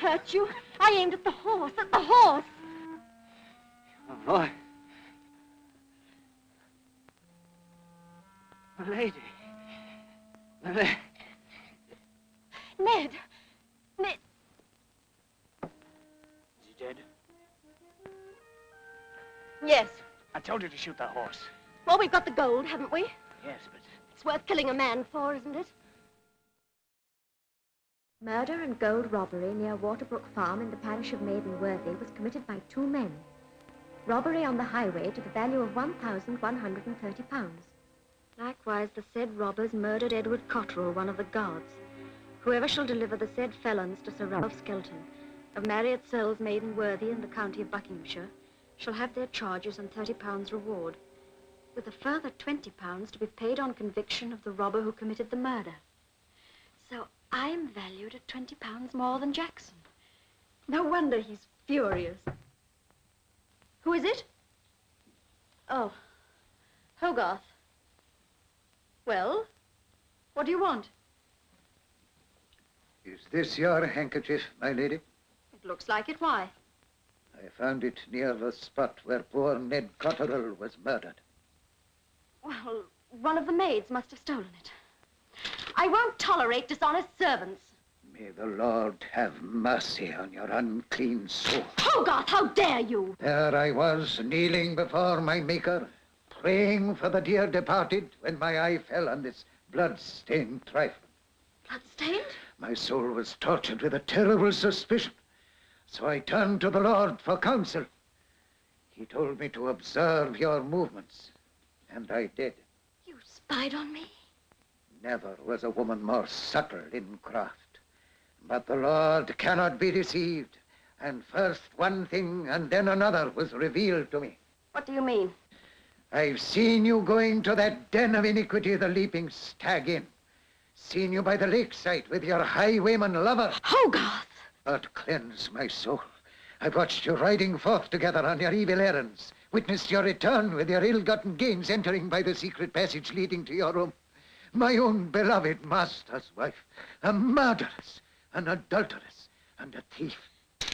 Hurt you. I aimed at the horse, Oh, boy. My lady. My lady. Ned. Ned. Is he dead? Yes. I told you to shoot the horse. Well, we've got the gold, haven't we? Yes, but... It's worth killing a man for, isn't it? Murder and gold robbery near Waterbrook Farm in the parish of Maidenworthy was committed by 2 men. Robbery on the highway to the value of £1,130. Likewise, the said robbers murdered Edward Cotterill, one of the guards. Whoever shall deliver the said felons to Sir Ralph Skelton, of Marriott Cells, Maidenworthy, in the county of Buckinghamshire, shall have their charges and £30 reward, with a further £20 to be paid on conviction of the robber who committed the murder. So I'm valued at £20 more than Jackson. No wonder he's furious. Who is it? Oh, Hogarth. Well, what do you want? Is this your handkerchief, my lady? It looks like it. Why? I found it near the spot where poor Ned Cotterill was murdered. Well, one of the maids must have stolen it. I won't tolerate dishonest servants. May the Lord have mercy on your unclean soul. Hogarth, how dare you? There I was, kneeling before my Maker, praying for the dear departed, when my eye fell on this blood-stained trifle. Blood-stained? My soul was tortured with a terrible suspicion, so I turned to the Lord for counsel. He told me to observe your movements, and I did. You spied on me? Never was a woman more subtle in craft. But the Lord cannot be deceived, and first one thing and then another was revealed to me. What do you mean? I've seen you going to that den of iniquity, the Leaping Stag Inn. Seen you by the lakeside with your highwayman lover. Hogarth! God cleanse my soul. I've watched you riding forth together on your evil errands, witnessed your return with your ill-gotten gains entering by the secret passage leading to your room. my own beloved master's wife, a murderess, an adulteress, and a thief.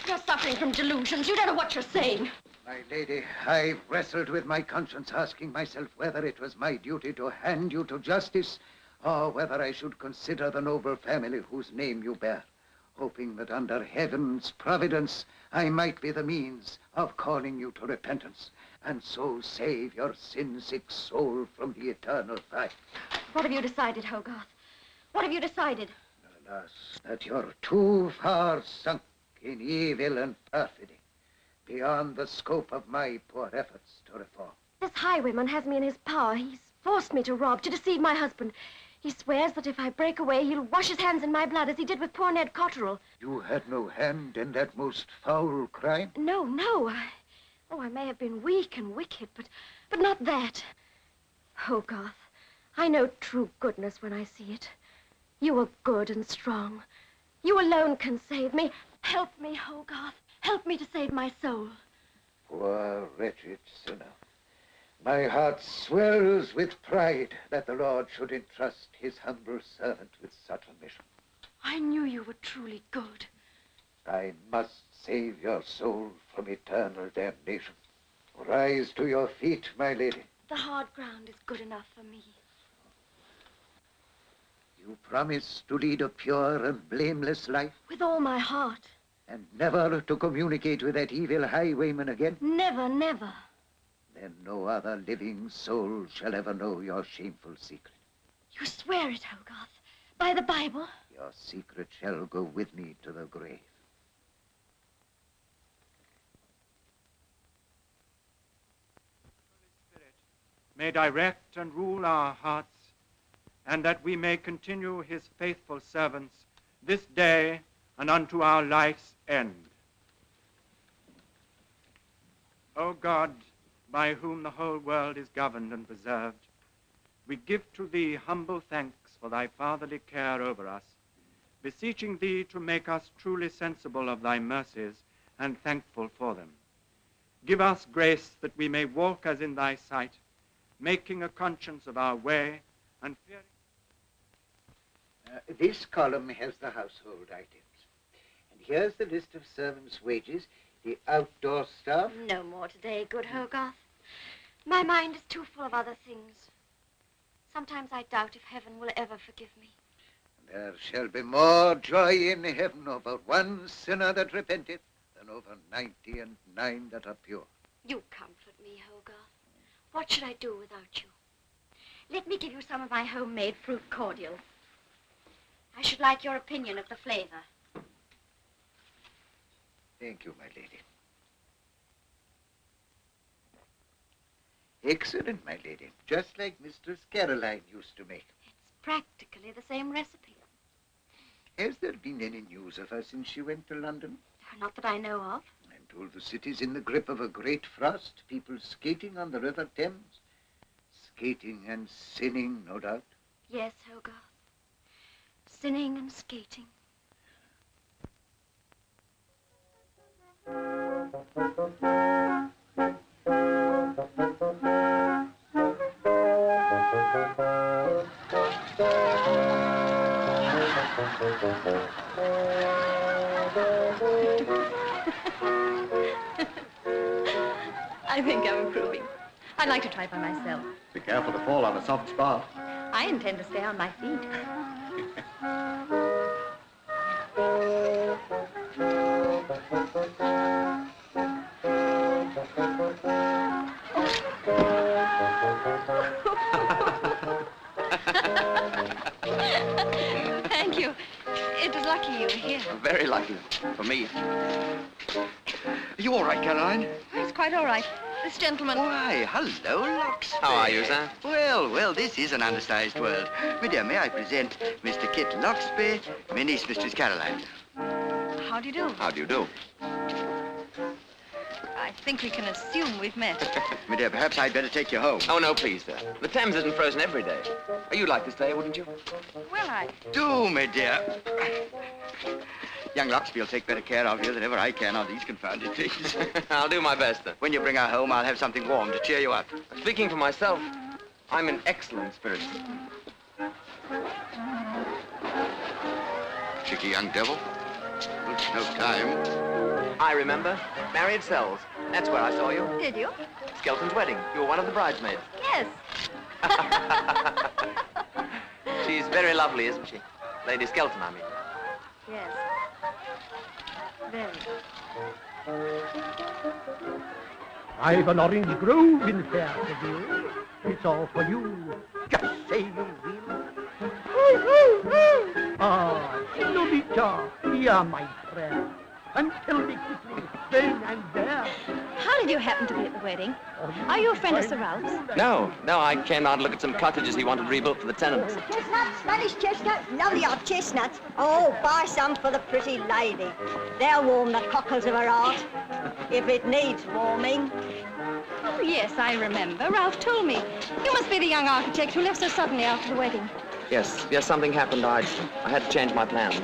You're suffering from delusions. You don't know what you're saying. My lady, I've wrestled with my conscience, asking myself whether it was my duty to hand you to justice, or whether I should consider the noble family whose name you bear, hoping that under heaven's providence I might be the means of calling you to repentance, and so save your sin-sick soul from the eternal fire. What have you decided, Hogarth? What have you decided? Alas, that you're too far sunk in evil and perfidy, beyond the scope of my poor efforts to reform. This highwayman has me in his power. He's forced me to rob, to deceive my husband. He swears that if I break away, he'll wash his hands in my blood, as he did with poor Ned Cotterell. You had no hand in that most foul crime? No. I may have been weak and wicked, but not that. Hogarth, I know true goodness when I see it. You are good and strong. You alone can save me. Help me, Hogarth. Help me to save my soul. Poor wretched sinner. My heart swells with pride that the Lord should entrust his humble servant with such a mission. I knew you were truly good. I must save your soul from eternal damnation. Rise to your feet, my lady. The hard ground is good enough for me. You promise to lead a pure and blameless life? With all my heart. And never to communicate with that evil highwayman again? Never, never. Then no other living soul shall ever know your shameful secret. You swear it, Hogarth, by the Bible? Your secret shall go with me to the grave. May direct and rule our hearts, and that we may continue his faithful servants this day and unto our life's end. O God, by whom the whole world is governed and preserved, we give to thee humble thanks for thy fatherly care over us, beseeching thee to make us truly sensible of thy mercies and thankful for them. Give us grace that we may walk as in thy sight, making a conscience of our way and fearing. This column has the household items. And here's the list of servants' wages, the outdoor staff. No more today, good Hogarth. My mind is too full of other things. Sometimes I doubt if heaven will ever forgive me. There shall be more joy in heaven over one sinner that repenteth than over 99 that are pure. You comfort me, Hogarth. What should I do without you? Let me give you some of my homemade fruit cordial. I should like your opinion of the flavor. Thank you, my lady. Excellent, my lady. Just like Mistress Caroline used to make. It's practically the same recipe. Has there been any news of her since she went to London? Not that I know of. I'm told the city's in the grip of a great frost. People skating on the River Thames. Skating and sinning, no doubt. Yes, Hogarth. Sinning and skating. I think I'm improving. I'd like to try by myself. Be careful to fall on a soft spot. I intend to stay on my feet. Thank you. It was lucky you were here. Very lucky. For me. Are you all right, Caroline? It's quite all right. This gentleman... Why, hello, Lux. How are you, sir? Well, this is an undersized world. My dear, may I present Mr. Kit Loxby, my niece, Mistress Caroline. How do you do? How do you do? I think we can assume we've met. My dear, perhaps I'd better take you home. Oh, no, please, sir. The Thames isn't frozen every day. You'd like to stay, wouldn't you? Well, I... Do, my dear. Young Loxby will take better care of you than ever I can on these confounded things. I'll do my best, sir. When you bring her home, I'll have something warm to cheer you up. Speaking for myself, I'm in excellent spirits. Cheeky young devil. No time. I remember. Married Sells. That's where I saw you. Did you? Skelton's wedding. You were one of the bridesmaids. Yes. She's very lovely, isn't she? Lady Skelton, I mean. Yes. Very. I've an orange grove in Fairfield. It's all for you. Just say you will. Ah, Lolita, you're my friend. And tell me quickly, when and there. How did you happen to be at the wedding? Are you a friend of Sir Ralph's? No, I came out to look at some cottages he wanted rebuilt for the tenants. Chestnuts, Spanish chestnuts, lovely old chestnuts. Oh, buy some for the pretty lady. They'll warm the cockles of her heart, if it needs warming. Oh, yes, I remember. Ralph told me. You must be the young architect who left so suddenly after the wedding. Yes, something happened. I had to change my plans.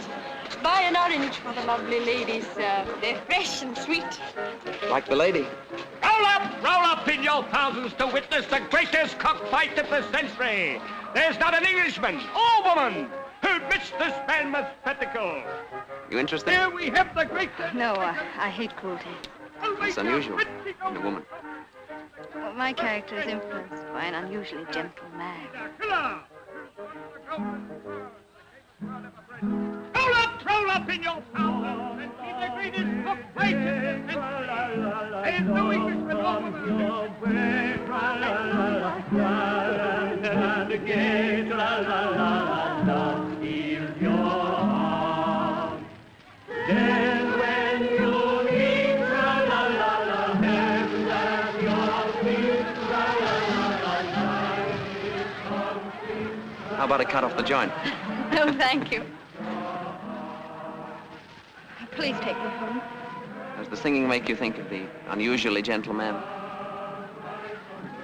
Buy an orange for the lovely ladies, sir. They're fresh and sweet. Like the lady. Roll up in your thousands to witness the greatest cockfight of the century. There's not an Englishman or woman who'd miss this mammoth spectacle. You interested? Here we have the great... No, I hate cruelty. It's unusual in a woman. Well, my character is influenced by an unusually gentle man. Roll up in your thousands and see the greatest cockfight of the century. There's no Englishman or How about a cut off the joint? No, thank you. Please take me home. Does the singing make you think of the unusually gentle man?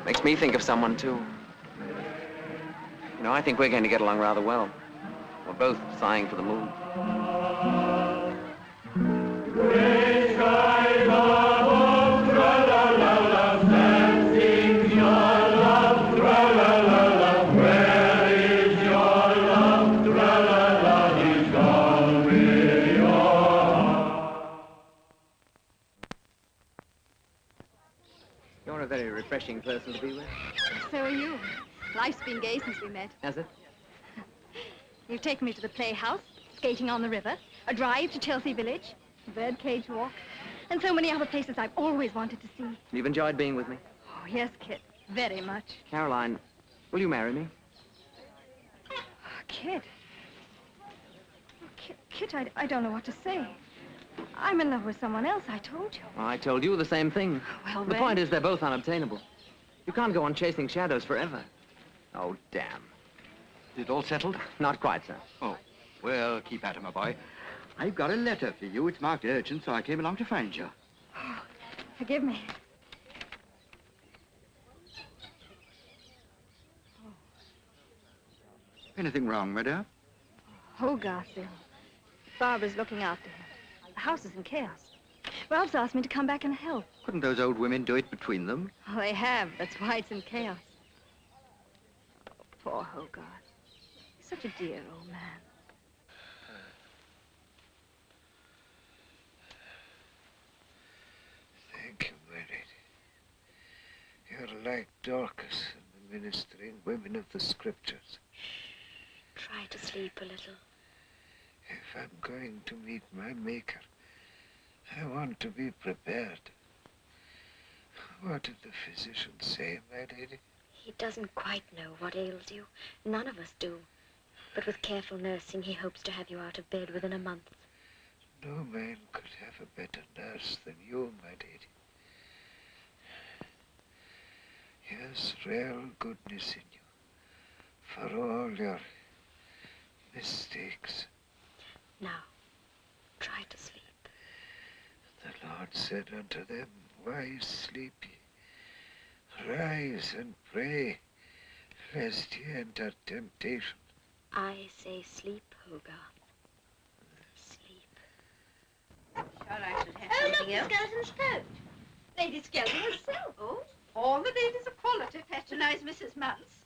Makes me think of someone, too. You know, I think we're going to get along rather well. We're both sighing for the moon. You're a very refreshing person to be with. So are you. Life's been gay since we met. Has it? You've taken me to the playhouse, skating on the river, a drive to Chelsea Village, a birdcage walk, and so many other places I've always wanted to see. You've enjoyed being with me? Oh, yes, Kit. Very much. Caroline, will you marry me? Oh, Kit. Oh, Kit, I don't know what to say. I'm in love with someone else, I told you. Well, I told you the same thing. Well, the then... point is they're both unobtainable. You can't go on chasing shadows forever. Oh, damn. Is it all settled? Not quite, sir. Oh, well, keep at it, my boy. I've got a letter for you. It's marked urgent, so I came along to find you. Oh, forgive me. Anything wrong, madame? Oh, Garfield. Barbara's looking after him. The house is in chaos. Ralph's asked me to come back and help. Couldn't those old women do it between them? Oh, they have. That's why it's in chaos. Oh, poor Hogarth. He's such a dear old man. Thank you, Margaret. You're like Dorcas and the ministering women of the scriptures. Try to sleep a little. If I'm going to meet my Maker, I want to be prepared. What did the physician say, my lady? He doesn't quite know what ails you. None of us do. But with careful nursing, he hopes to have you out of bed within a month. No man could have a better nurse than you, my lady. Here's real goodness in you, for all your mistakes. Now, try to sleep. The Lord said unto them, Why sleep ye? Rise and pray, lest ye enter temptation. I say sleep, Hogarth. Sleep. Sure, I should have something else. Skeleton's coat. Lady Skeleton herself. Oh, all the ladies of quality patronize Mrs. Muntz.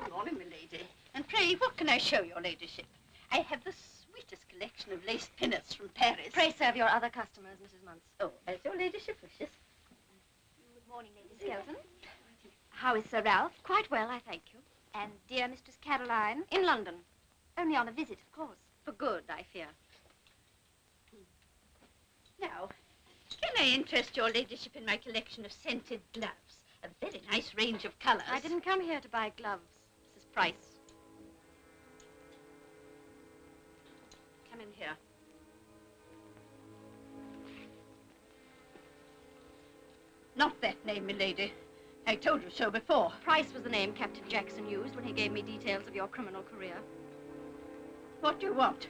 Good morning, my lady. And Pray, what can I show your ladyship? I have the sweetest collection of lace pinners from Paris. Pray serve your other customers, Mrs. Muntz. Oh, as your ladyship wishes. Good morning, Lady Skelton. How is Sir Ralph? Quite well, I thank you. And dear Mistress Caroline? In London. Only on a visit, of course. For good, I fear. Now, can I interest your ladyship in my collection of scented gloves? A very nice range of colours. I didn't come here to buy gloves, Mrs. Price. Come in here. Not that name, milady. I told you so before. Price was the name Captain Jackson used when he gave me details of your criminal career. What do you want?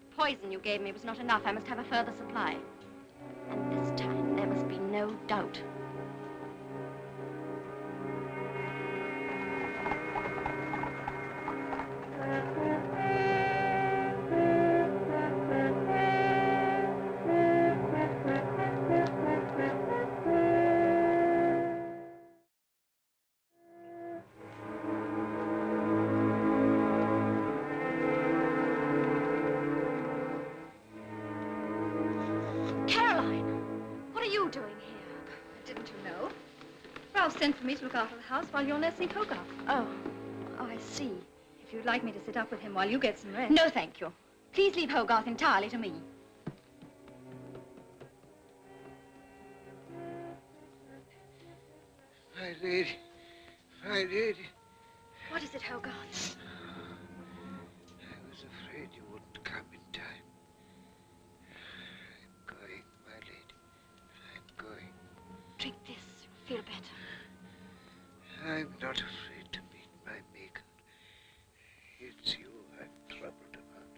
The poison you gave me was not enough. I must have a further supply. And this time, there must be no doubt. Sent for me to look after the house while you're nursing Hogarth. Oh, I see. If you'd like me to sit up with him while you get some rest. No, thank you. Please leave Hogarth entirely to me. My lady, my lady. What is it, Hogarth? I was afraid you wouldn't come in time. I'm going, my lady. I'm going. Drink this. You'll feel better. I'm not afraid to meet my maker. It's you I'm troubled about.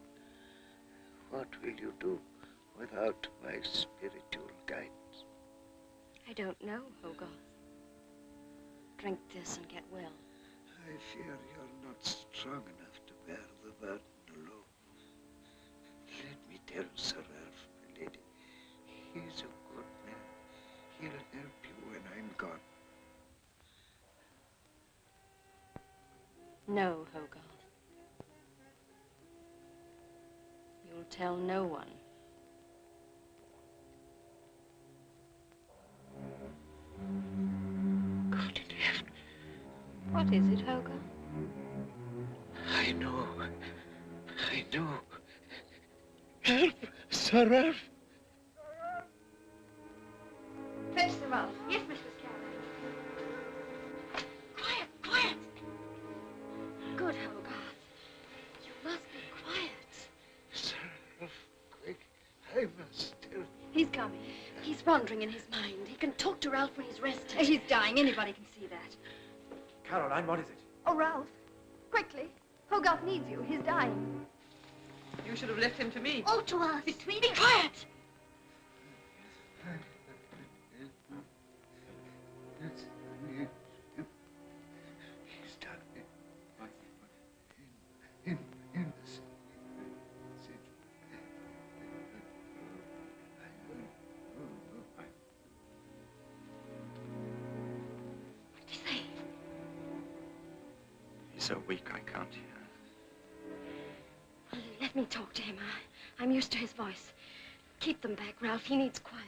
What will you do without my spiritual guidance? I don't know, Hogarth. Drink this and get well. I fear you're not strong enough to bear the burden alone. Let me tell Sir Ralph, my lady, he's a good man. He'll help you when I'm gone. No, Hogarth. You'll tell no one. God in heaven. What is it, Hogarth? I know. I know. Help, Sir Ralph. Fetch Sir Ralph. Yes, Mistress Caroline. Quiet, quiet. Good, Hogarth. You must be quiet. Sir Ralph, quick. I must tell. He's coming. He's wandering in his mind. He can talk to Ralph when he's rested. He's dying. Anybody can see that. Caroline, what is it? Oh, Ralph. Quickly. Hogarth needs you. He's dying. You should have left him to me. Oh, to us. Be quiet. He's done it. In the city. What did he say? He's so weak I can't hear. Let me talk to him. I'm used to his voice. Keep them back, Ralph. He needs quiet.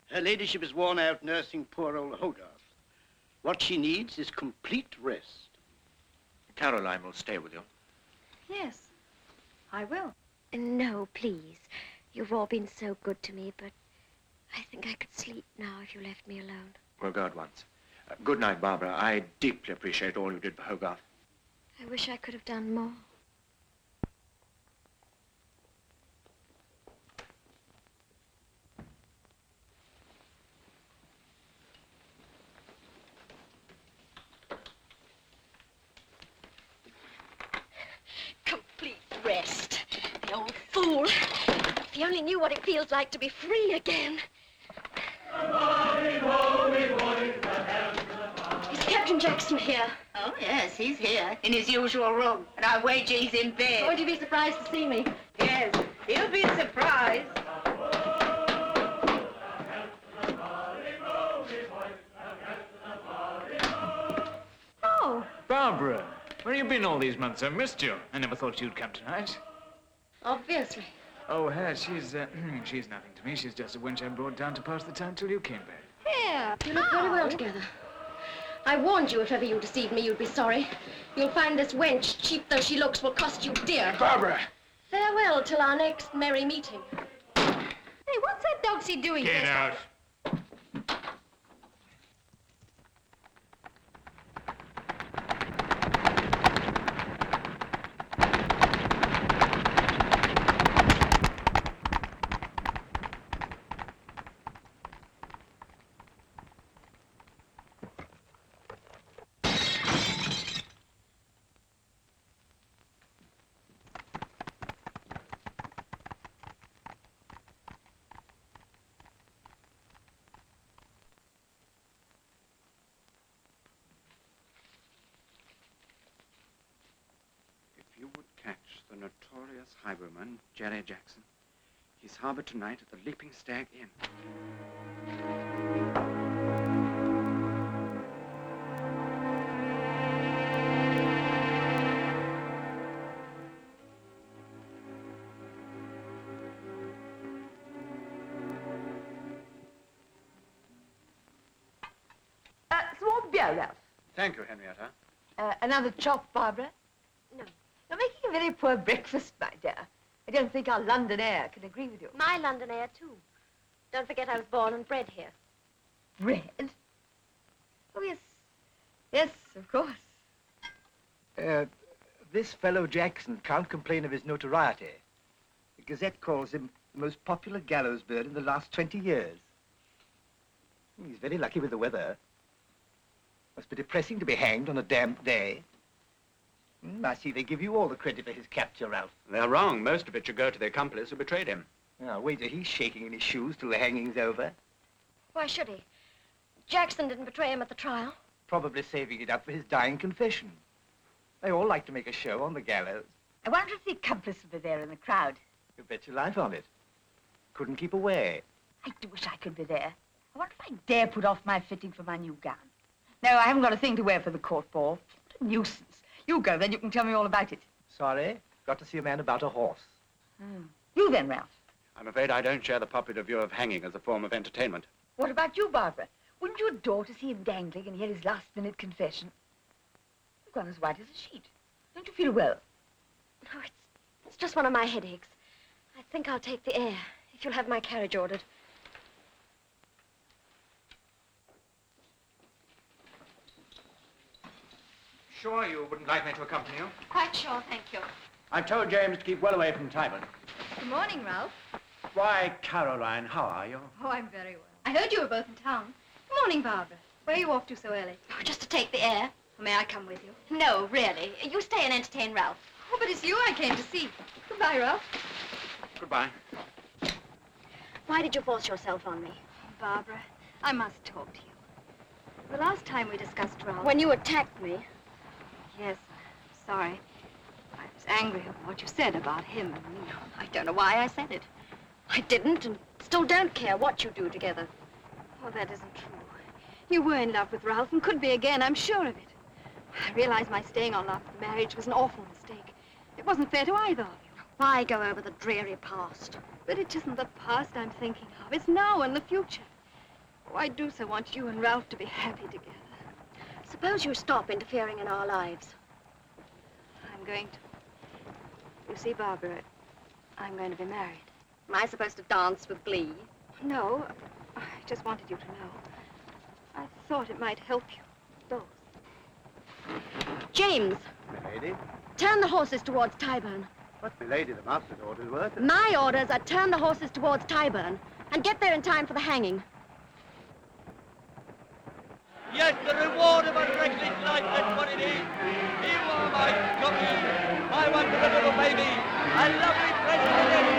Her ladyship is worn out nursing poor old Hogarth. What she needs is complete rest. Caroline will stay with you. Yes, I will. No, please. You've all been so good to me, but I think I could sleep now if you left me alone. We'll go at once. Good night, Barbara. I deeply appreciate all you did for Hogarth. I wish I could have done more. Complete rest. The old fool. If he only knew what it feels like to be free again. Is Captain Jackson here? Oh, yes, he's here, in his usual room. And I wager he's in bed. Won't you be surprised to see me? Yes, he'll be surprised. Oh, Barbara, where have you been all these months? I missed you. I never thought you'd come tonight. Obviously. Oh, her, she's nothing to me. She's just a wench I brought down to pass the time till you came back. Here. You look very well together. I warned you if ever you deceived me, you'd be sorry. You'll find this wench, cheap though she looks, will cost you dear. Barbara! Farewell till our next merry meeting. Hey, what's that dogsy doing Get here? out. If you would catch the notorious highwayman, Jerry Jackson, he's harbored tonight at the Leaping Stag Inn. Some more beer, Ralph. Thank you, Henrietta. Another chop, Barbara? No. You're making a very poor breakfast, my dear. I don't think our London air can agree with you. My London air, too. Don't forget I was born and bred here. Bread? Oh, yes. Yes, of course. This fellow Jackson can't complain of his notoriety. The Gazette calls him the most popular gallows bird in the last 20 years. He's very lucky with the weather. Must be depressing to be hanged on a damp day. I see they give you all the credit for his capture, Ralph. They're wrong. Most of it should go to the accomplice who betrayed him. Now, wager he's shaking in his shoes till the hanging's over. Why should he? Jackson didn't betray him at the trial. Probably saving it up for his dying confession. They all like to make a show on the gallows. I wonder if the accomplice will be there in the crowd. You bet your life on it. Couldn't keep away. I do wish I could be there. I wonder if I dare put off my fitting for my new gown. No, I haven't got a thing to wear for the court ball. What a nuisance. You go, then you can tell me all about it. Sorry, got to see a man about a horse. You then, Ralph. I'm afraid I don't share the popular view of hanging as a form of entertainment. What about you, Barbara? Wouldn't you adore to see him dangling and hear his last-minute confession? You've gone as white as a sheet. Don't you feel well? No, it's just one of my headaches. I think I'll take the air, if you'll have my carriage ordered. Sure you wouldn't like me to accompany you? Quite sure, thank you. I've told James to keep well away from Tyburn. Good morning, Ralph. Why, Caroline, how are you? Oh, I'm very well. I heard you were both in town. Good morning, Barbara. Where are you off to so early? Oh, just to take the air. May I come with you? No, really. You stay and entertain Ralph. Oh, but it's you I came to see. Goodbye, Ralph. Goodbye. Why did you force yourself on me? Barbara, I must talk to you. The last time we discussed Ralph... When you attacked me? Yes, sorry. I was angry at what you said about him and me. I don't know why I said it. I didn't and still don't care what you do together. Oh, that isn't true. You were in love with Ralph and could be again, I'm sure of it. I realize my staying on after the marriage was an awful mistake. It wasn't fair to either of you. Why go over the dreary past? But it isn't the past I'm thinking of. It's now and the future. Oh, I do so want you and Ralph to be happy together. Suppose you stop interfering in our lives. I'm going to. You see, Barbara, I'm going to be married. Am I supposed to dance with glee? No. I just wanted you to know. I thought it might help you. Both. James, Milady? turn the horses towards Tyburn. But, milady, the master's orders were to... My orders are turn the horses towards Tyburn and get there in time for the hanging. Yes, the reward of a reckless life, that's what it is. You are my copy, my wonderful little baby, a lovely president.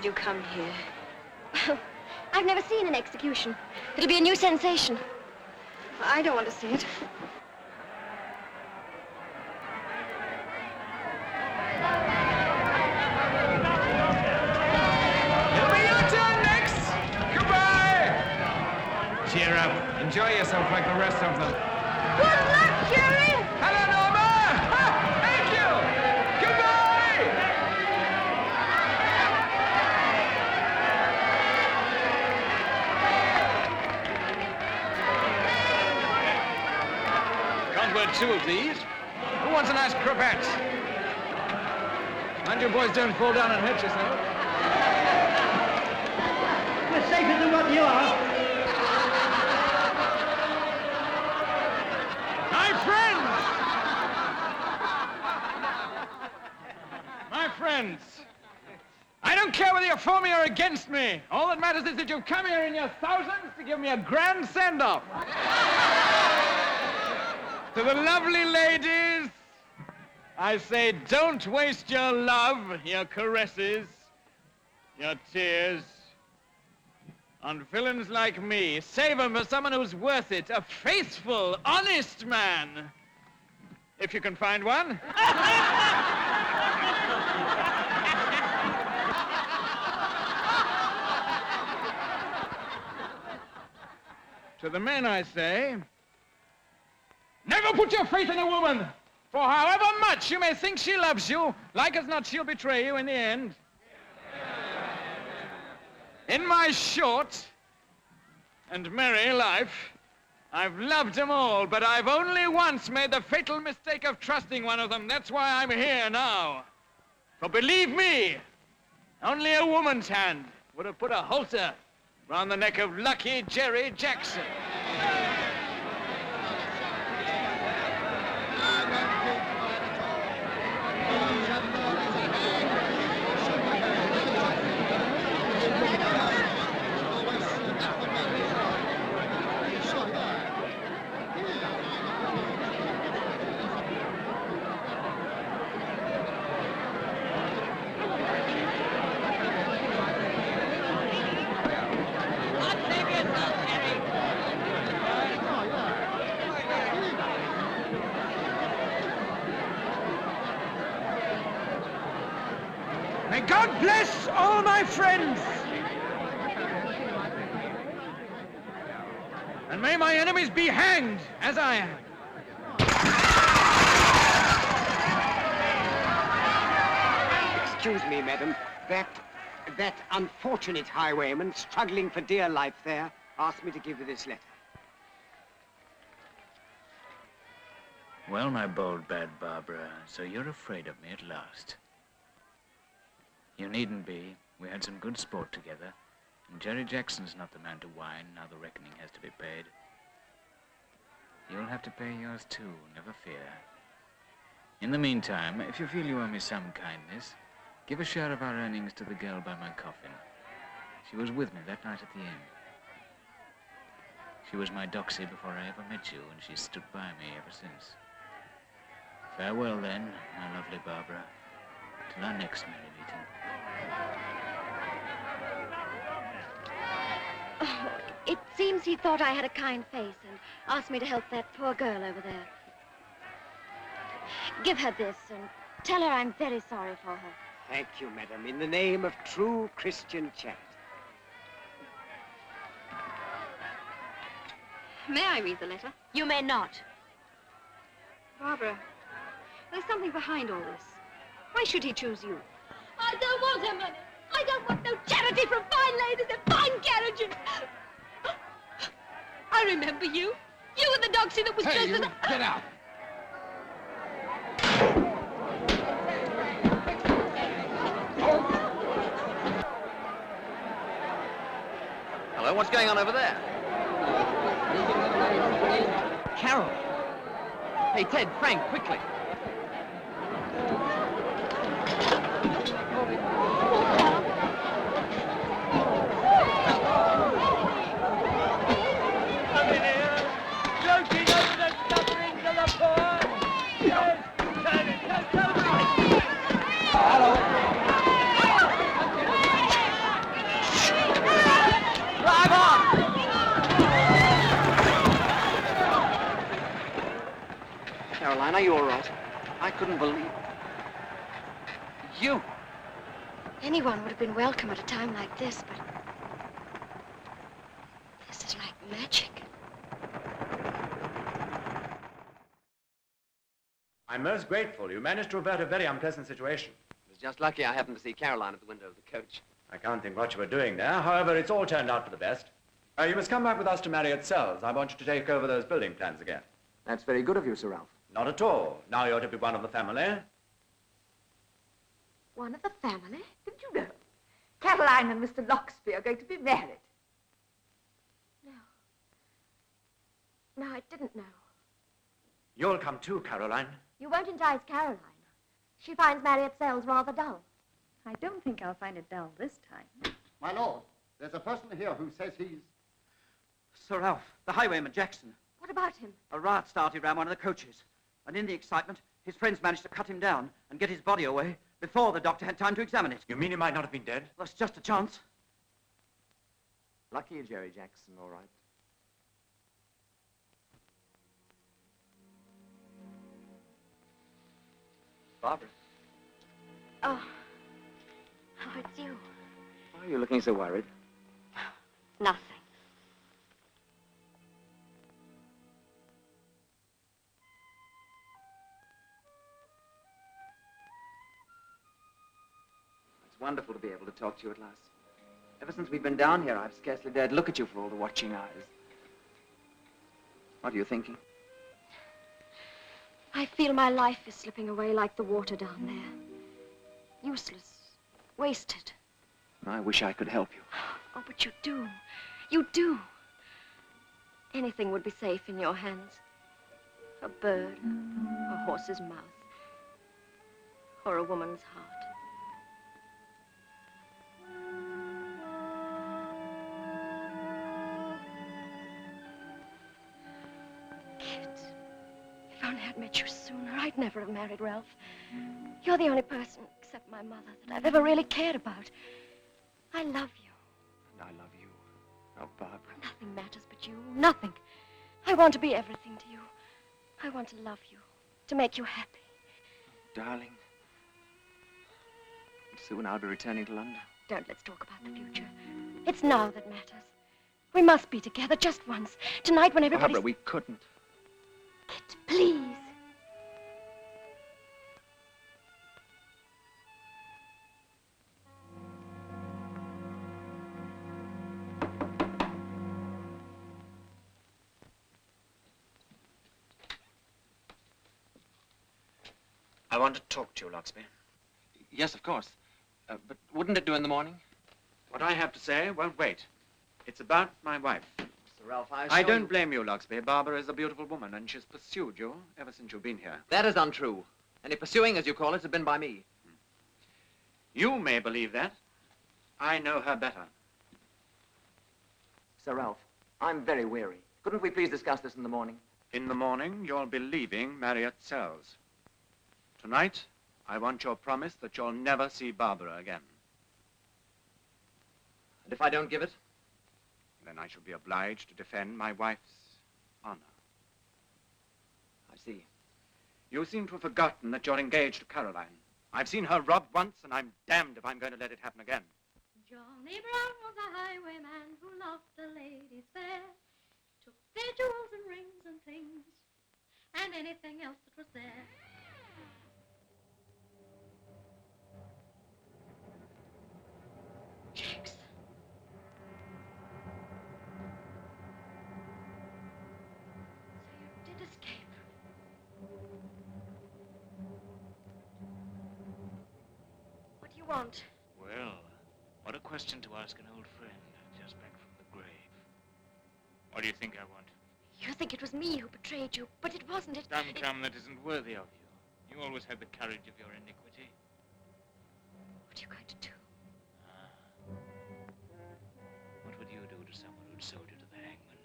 You come here. I've never seen an execution. It'll be a new sensation. I don't want to see it. It'll be your turn next. Goodbye. Cheer up. Enjoy yourself like the rest of them. Good luck, Jerry! Hello, Norma! Ha! Thank you! Goodbye! Two of these. Who wants a nice cravat? Mind you boys don't fall down and hurt yourself. We're safer than what you are. My friends! My friends! I don't care whether you're for me or against me. All that matters is that you've come here in your thousands to give me a grand send-off. To the lovely ladies, I say don't waste your love, your caresses, your tears on villains like me. Save them for someone who's worth it, a faithful, honest man. If you can find one. To the men I say, never put your faith in a woman, for however much you may think she loves you, like as not she'll betray you in the end. In my short and merry life, I've loved them all, but I've only once made the fatal mistake of trusting one of them. That's why I'm here now. For believe me, only a woman's hand would have put a halter round the neck of lucky Jerry Jackson. May God bless all my friends! And may my enemies be hanged, as I am. Excuse me, madam. That unfortunate highwayman struggling for dear life there asked me to give you this letter. Well, my bold, bad Barbara, so you're afraid of me at last. You needn't be. We had some good sport together. And Jerry Jackson's not the man to whine now the reckoning has to be paid. You'll have to pay yours too, never fear. In the meantime, if you feel you owe me some kindness, give a share of our earnings to the girl by my coffin. She was with me that night at the inn. She was my doxy before I ever met you, and she's stood by me ever since. Farewell, then, my lovely Barbara, till our next merry meeting. Oh, it seems he thought I had a kind face and asked me to help that poor girl over there. Give her this and tell her I'm very sorry for her. Thank you, madam, in the name of true Christian charity. May I read the letter? You may not. Barbara, there's something behind all this. Why should he choose you? I don't want her money. I don't want no charity from fine ladies and fine carriages. I remember you. You were the doxy that was dressed as a... Get out. Hello, what's going on over there? Carol. Hey, Ted, Frank, quickly. Come in here, gloating over the sufferings of the poor. Yes, turn it, turn it. Hello. Drive on! Caroline, are you all right? I couldn't believe... You! Anyone would have been welcome at a time like this, but... this is like magic. I'm most grateful. You managed to avert a very unpleasant situation. It was just lucky I happened to see Caroline at the window of the coach. I can't think what you were doing there. However, it's all turned out for the best. You must come back with us to Marriott Cells. I want you to take over those building plans again. That's very good of you, Sir Ralph. Not at all. Now you're to be one of the family. One of the family? Didn't you know? Caroline and Mr. Loxby are going to be married. No, I didn't know. You'll come too, Caroline. You won't entice Caroline. She finds Marriott Cells rather dull. I don't think I'll find it dull this time. My lord, there's a person here who says he's... Sir Ralph, the highwayman Jackson. What about him? A riot started around one of the coaches. And in the excitement, his friends managed to cut him down and get his body away before the doctor had time to examine it. You mean he might not have been dead? That's just a chance. Lucky Jerry Jackson, all right. Barbara, Oh, it's you. why are you looking so worried? Nothing. It's wonderful to be able to talk to you at last. Ever since we've been down here, I've scarcely dared look at you for all the watching eyes. What are you thinking? I feel my life is slipping away like the water down there. Useless. Wasted. I wish I could help you. Oh, but you do. You do. Anything would be safe in your hands. A bird, a horse's mouth, or a woman's heart. If only I'd met you sooner, I'd never have married Ralph. You're the only person, except my mother, that I've ever really cared about. I love you. And I love you. Oh, Barbara. Nothing matters but you. Nothing. I want to be everything to you. I want to love you, to make you happy. Darling. Soon I'll be returning to London. Don't let's talk about the future. It's now that matters. We must be together just once. Tonight when everybody's... Barbara, we couldn't. Kit, please. I want to talk to you, Loxby. Yes, of course. But wouldn't it do in the morning? What I have to say won't wait. It's about my wife. Sir Ralph, I don't blame you, Loxby. Barbara is a beautiful woman, and she's pursued you ever since you've been here. That is untrue. Any pursuing, as you call it, has been by me. You may believe that. I know her better. Sir Ralph, I'm very weary. Couldn't we please discuss this in the morning? In the morning, you'll be leaving Marriott Cells. Tonight, I want your promise that you'll never see Barbara again. And if I don't give it? Then I shall be obliged to defend my wife's honor. I see. You seem to have forgotten that you're engaged to Caroline. I've seen her robbed once, and I'm damned if I'm going to let it happen again. Johnny Brown was a highwayman who loved the ladies fair, took their jewels and rings and things, and anything else that was there. Jackson. So you did escape. What do you want? Well, what a question to ask an old friend just back from the grave. What do you think I want? You think it was me who betrayed you, but it wasn't. Come, that isn't worthy of you. You always had the courage of your iniquity. What are you going to do? What would you do to someone who'd sold you to the hangman?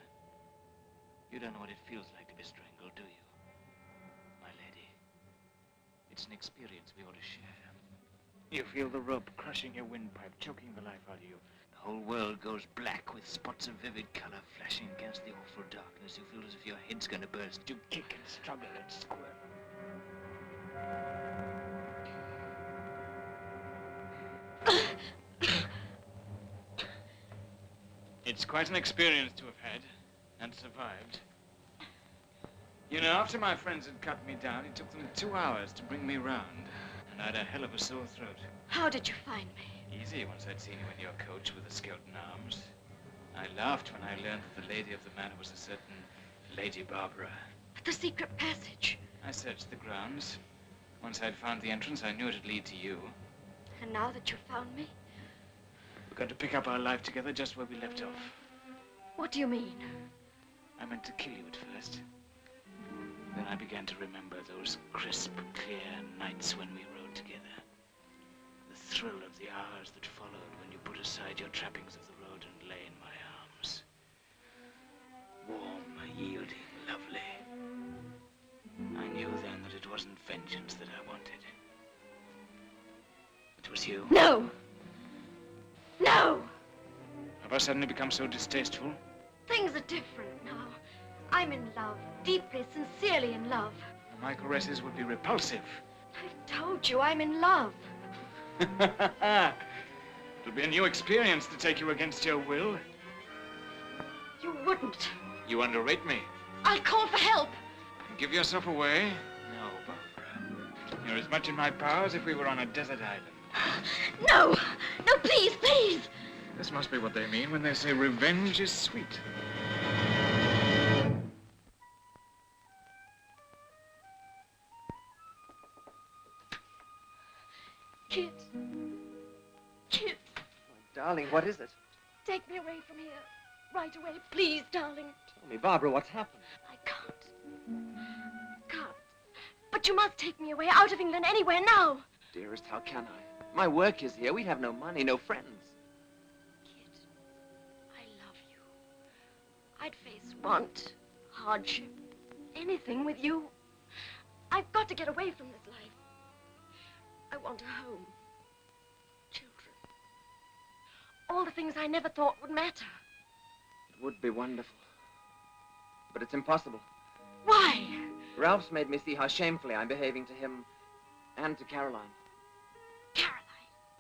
You don't know what it feels like to be strangled, do you? My lady, it's an experience we ought to share. You feel the rope crushing your windpipe, choking the life out of you. The whole world goes black with spots of vivid color flashing against the awful darkness. You feel as if your head's going to burst. You kick and struggle and squirm. It's quite an experience to have had and survived. You know, after my friends had cut me down, it took them 2 hours to bring me round. And I had a hell of a sore throat. How did you find me? Easy, once I'd seen you in your coach with the skeleton arms. I laughed when I learned that the lady of the manor was a certain Lady Barbara. But the secret passage. I searched the grounds. Once I'd found the entrance, I knew it'd lead to you. And now that you've found me? We're going to pick up our life together just where we left off. What do you mean? I meant to kill you at first. Then I began to remember those crisp, clear nights when we rode together. The thrill of the hours that followed when you put aside your trappings of the road and lay in my arms. Warm, yielding, lovely. I knew then that it wasn't vengeance that I wanted. It was you. No! No! Have I suddenly become so distasteful? Things are different now. I'm in love, deeply, sincerely in love. My caresses would be repulsive. I told you I'm in love. It'll be a new experience to take you against your will. You wouldn't. You underrate me. I'll call for help. Give yourself away? No, Barbara. You're as much in my power as if we were on a desert island. No! No, please, please! This must be what they mean when they say revenge is sweet. Kit. Kit. Oh, darling, what is it? Take me away from here. Right away, please, darling. Tell me, Barbara, what's happened? I can't. Can't. But you must take me away, out of England, anywhere, now. Dearest, how can I? My work is here. We have no money, no friends. Kit, I love you. I'd face want, hardship, anything with you. I've got to get away from this life. I want a home. Children. All the things I never thought would matter. It would be wonderful. But it's impossible. Why? Ralph's made me see how shamefully I'm behaving to him and to Caroline. Caroline?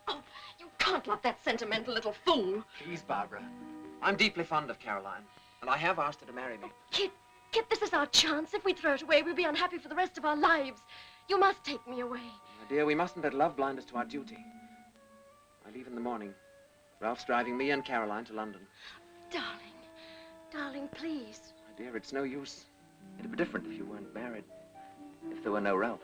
Oh, you can't love that sentimental little fool. Please, Barbara. I'm deeply fond of Caroline, and I have asked her to marry me. Kit, this is our chance. If we throw it away, we'll be unhappy for the rest of our lives. You must take me away. My dear, we mustn't let love blind us to our duty. I leave in the morning. Ralph's driving me and Caroline to London. Darling, please. My dear, it's no use. It'd be different if you weren't married. If there were no Ralph.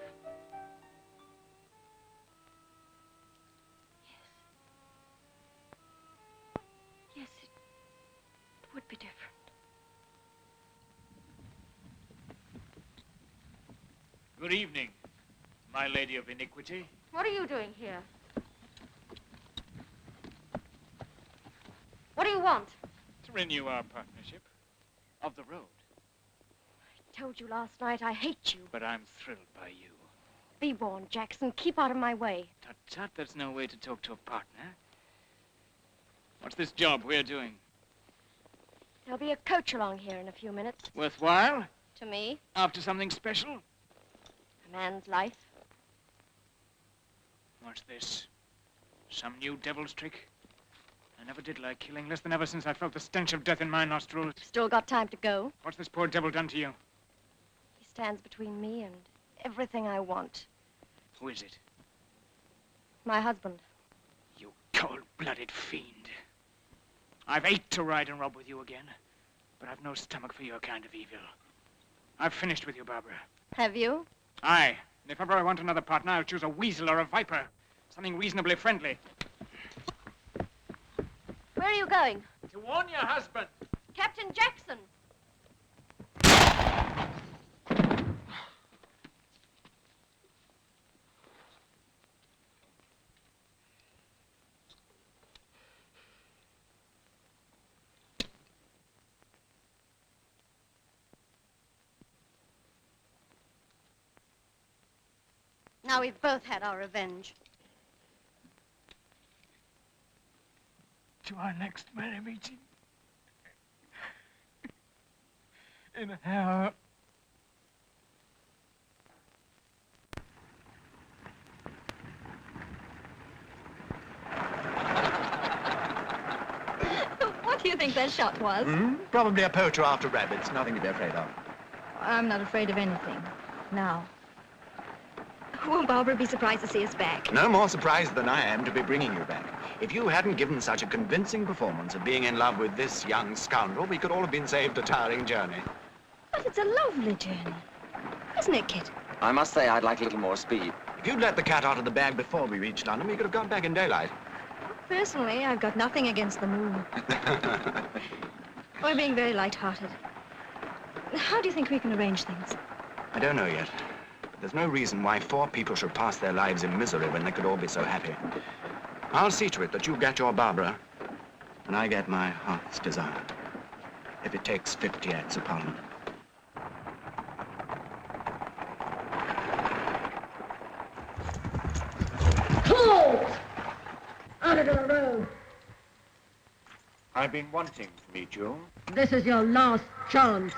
Yes, it would be different. Good evening, my lady of iniquity. What are you doing here? What do you want? To renew our partnership of the road. I told you last night I hate you. But I'm thrilled by you. Be warned, Jackson. Keep out of my way. Tut, tut, that's no way to talk to a partner. What's this job we're doing? There'll be a coach along here in a few minutes. Worthwhile? To me? After something special? A man's life. What's this? Some new devil's trick? I never did like killing, less than ever since I felt the stench of death in my nostrils. Still got time to go. What's this poor devil done to you? He stands between me and everything I want. Who is it? My husband. You cold-blooded fiend. I've ached to ride and rob with you again, but I've no stomach for your kind of evil. I've finished with you, Barbara. Have you? Aye. And if ever I want another partner, I'll choose a weasel or a viper. Something reasonably friendly. Where are you going? To warn your husband. Captain Jackson. Now we've both had our revenge. To our next merry meeting. In an hour. What do you think that shot was? Probably a poacher after rabbits. Nothing to be afraid of. I'm not afraid of anything. Now. Won't Barbara be surprised to see us back? No more surprised than I am to be bringing you back. If you hadn't given such a convincing performance of being in love with this young scoundrel, we could all have been saved a tiring journey. But it's a lovely journey. Isn't it, Kit? I must say I'd like a little more speed. If you'd let the cat out of the bag before we reached London, we could have gone back in daylight. Personally, I've got nothing against the moon. We're being very light-hearted. How do you think we can arrange things? I don't know yet. There's no reason why 4 people should pass their lives in misery when they could all be so happy. I'll see to it that you get your Barbara, and I get my heart's desire. If it takes 50 acts of Parliament. Halt! Out of the road. I've been wanting to meet you. This is your last chance.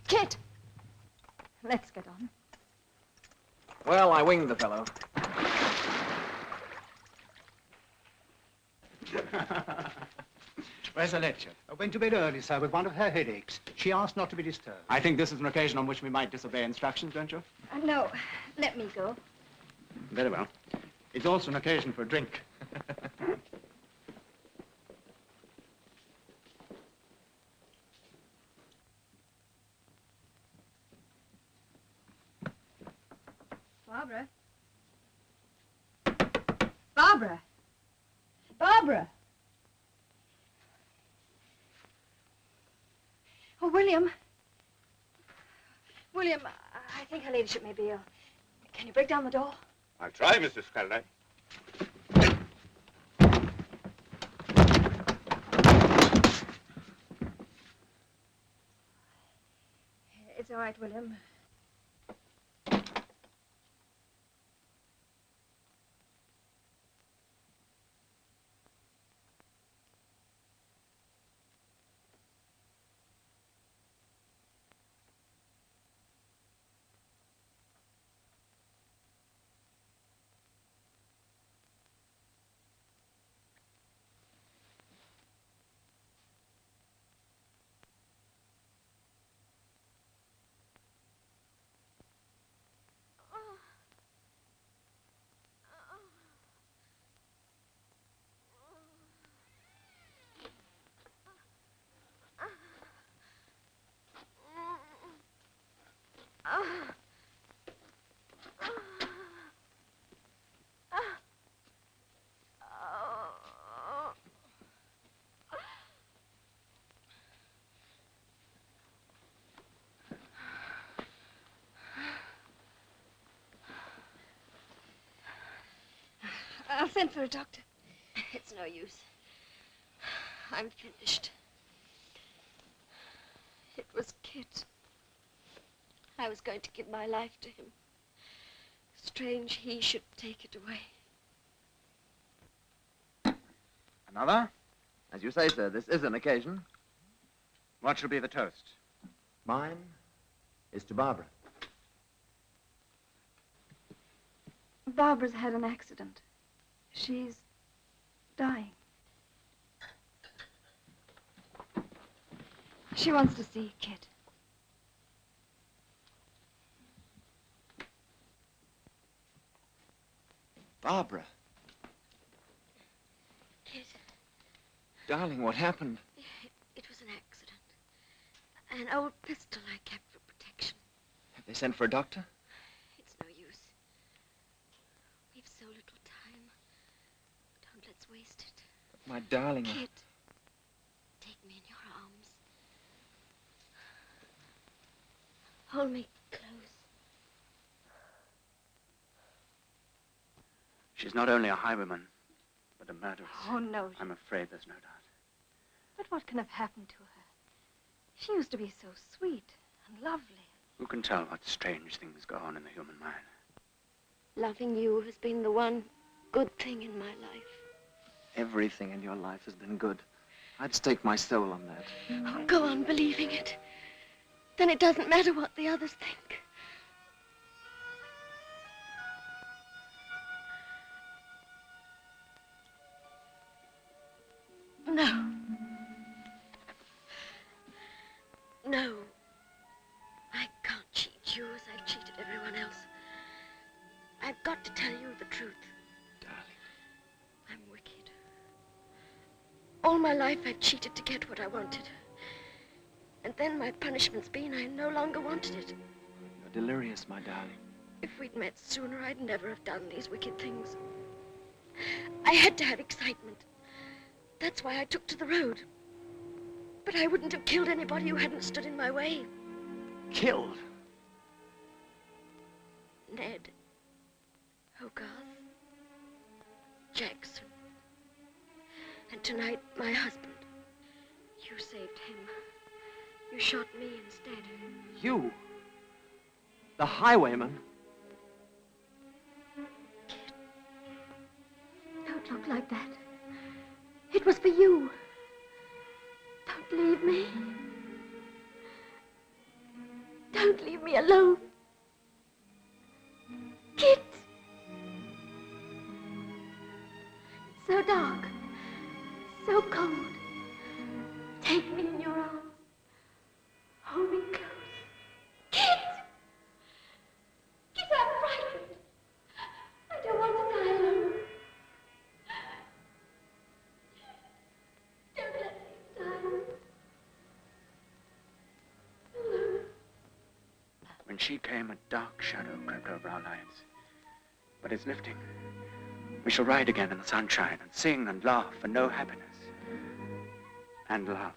Kit! Let's get on. Well, I winged the fellow. Where's the lecture? I went to bed early, sir, with one of her headaches. She asked not to be disturbed. I think this is an occasion on which we might disobey instructions, don't you? No, let me go. Very well. It's also an occasion for a drink. Barbara? Barbara? Barbara? Oh, William. William, I think her ladyship may be ill. Can you break down the door? I'll try, Mrs. Faraday. It's all right, William. I'll send for a doctor. It's no use. I'm finished. It was Kit. I was going to give my life to him. Strange he should take it away. Another? As you say, sir, this is an occasion. What shall be the toast? Mine is to Barbara. Barbara's had an accident. She's dying. She wants to see Kit. Barbara. Kit, Darling, what happened? it was an accident. An old pistol I kept for protection. Have they sent for a doctor? It's no use. We've so little time. Don't let's waste it. My darling. Kit, take me in your arms. Hold me close. She's not only a highwayman, but a murderess. Oh, no. I'm afraid there's no doubt. But what can have happened to her? She used to be so sweet and lovely. Who can tell what strange things go on in the human mind? Loving you has been the one good thing in my life. Everything in your life has been good. I'd stake my soul on that. Oh, go on believing it. Then it doesn't matter what the others think. No. No. I can't cheat you as I've cheated everyone else. I've got to tell you the truth. Darling. I'm wicked. All my life I've cheated to get what I wanted. And then my punishment's been I no longer wanted it. You're delirious, my darling. If we'd met sooner, I'd never have done these wicked things. I had to have excitement. That's why I took to the road. But I wouldn't have killed anybody who hadn't stood in my way. Killed? Ned. Hogarth. Jackson. And tonight, my husband. You saved him. You shot me instead. You? The highwayman? Don't look like that. It was for you. Don't leave me. Don't leave me alone. Kit! It's so dark, so cold. Take me in your arms. Hold me close. Kit! Kit, I'm frightened. I don't want to die alone. Don't let me die. Alone. When she came, a dark shadow crept over our lives. But it's lifting. We shall ride again in the sunshine and sing and laugh and know happiness. And love.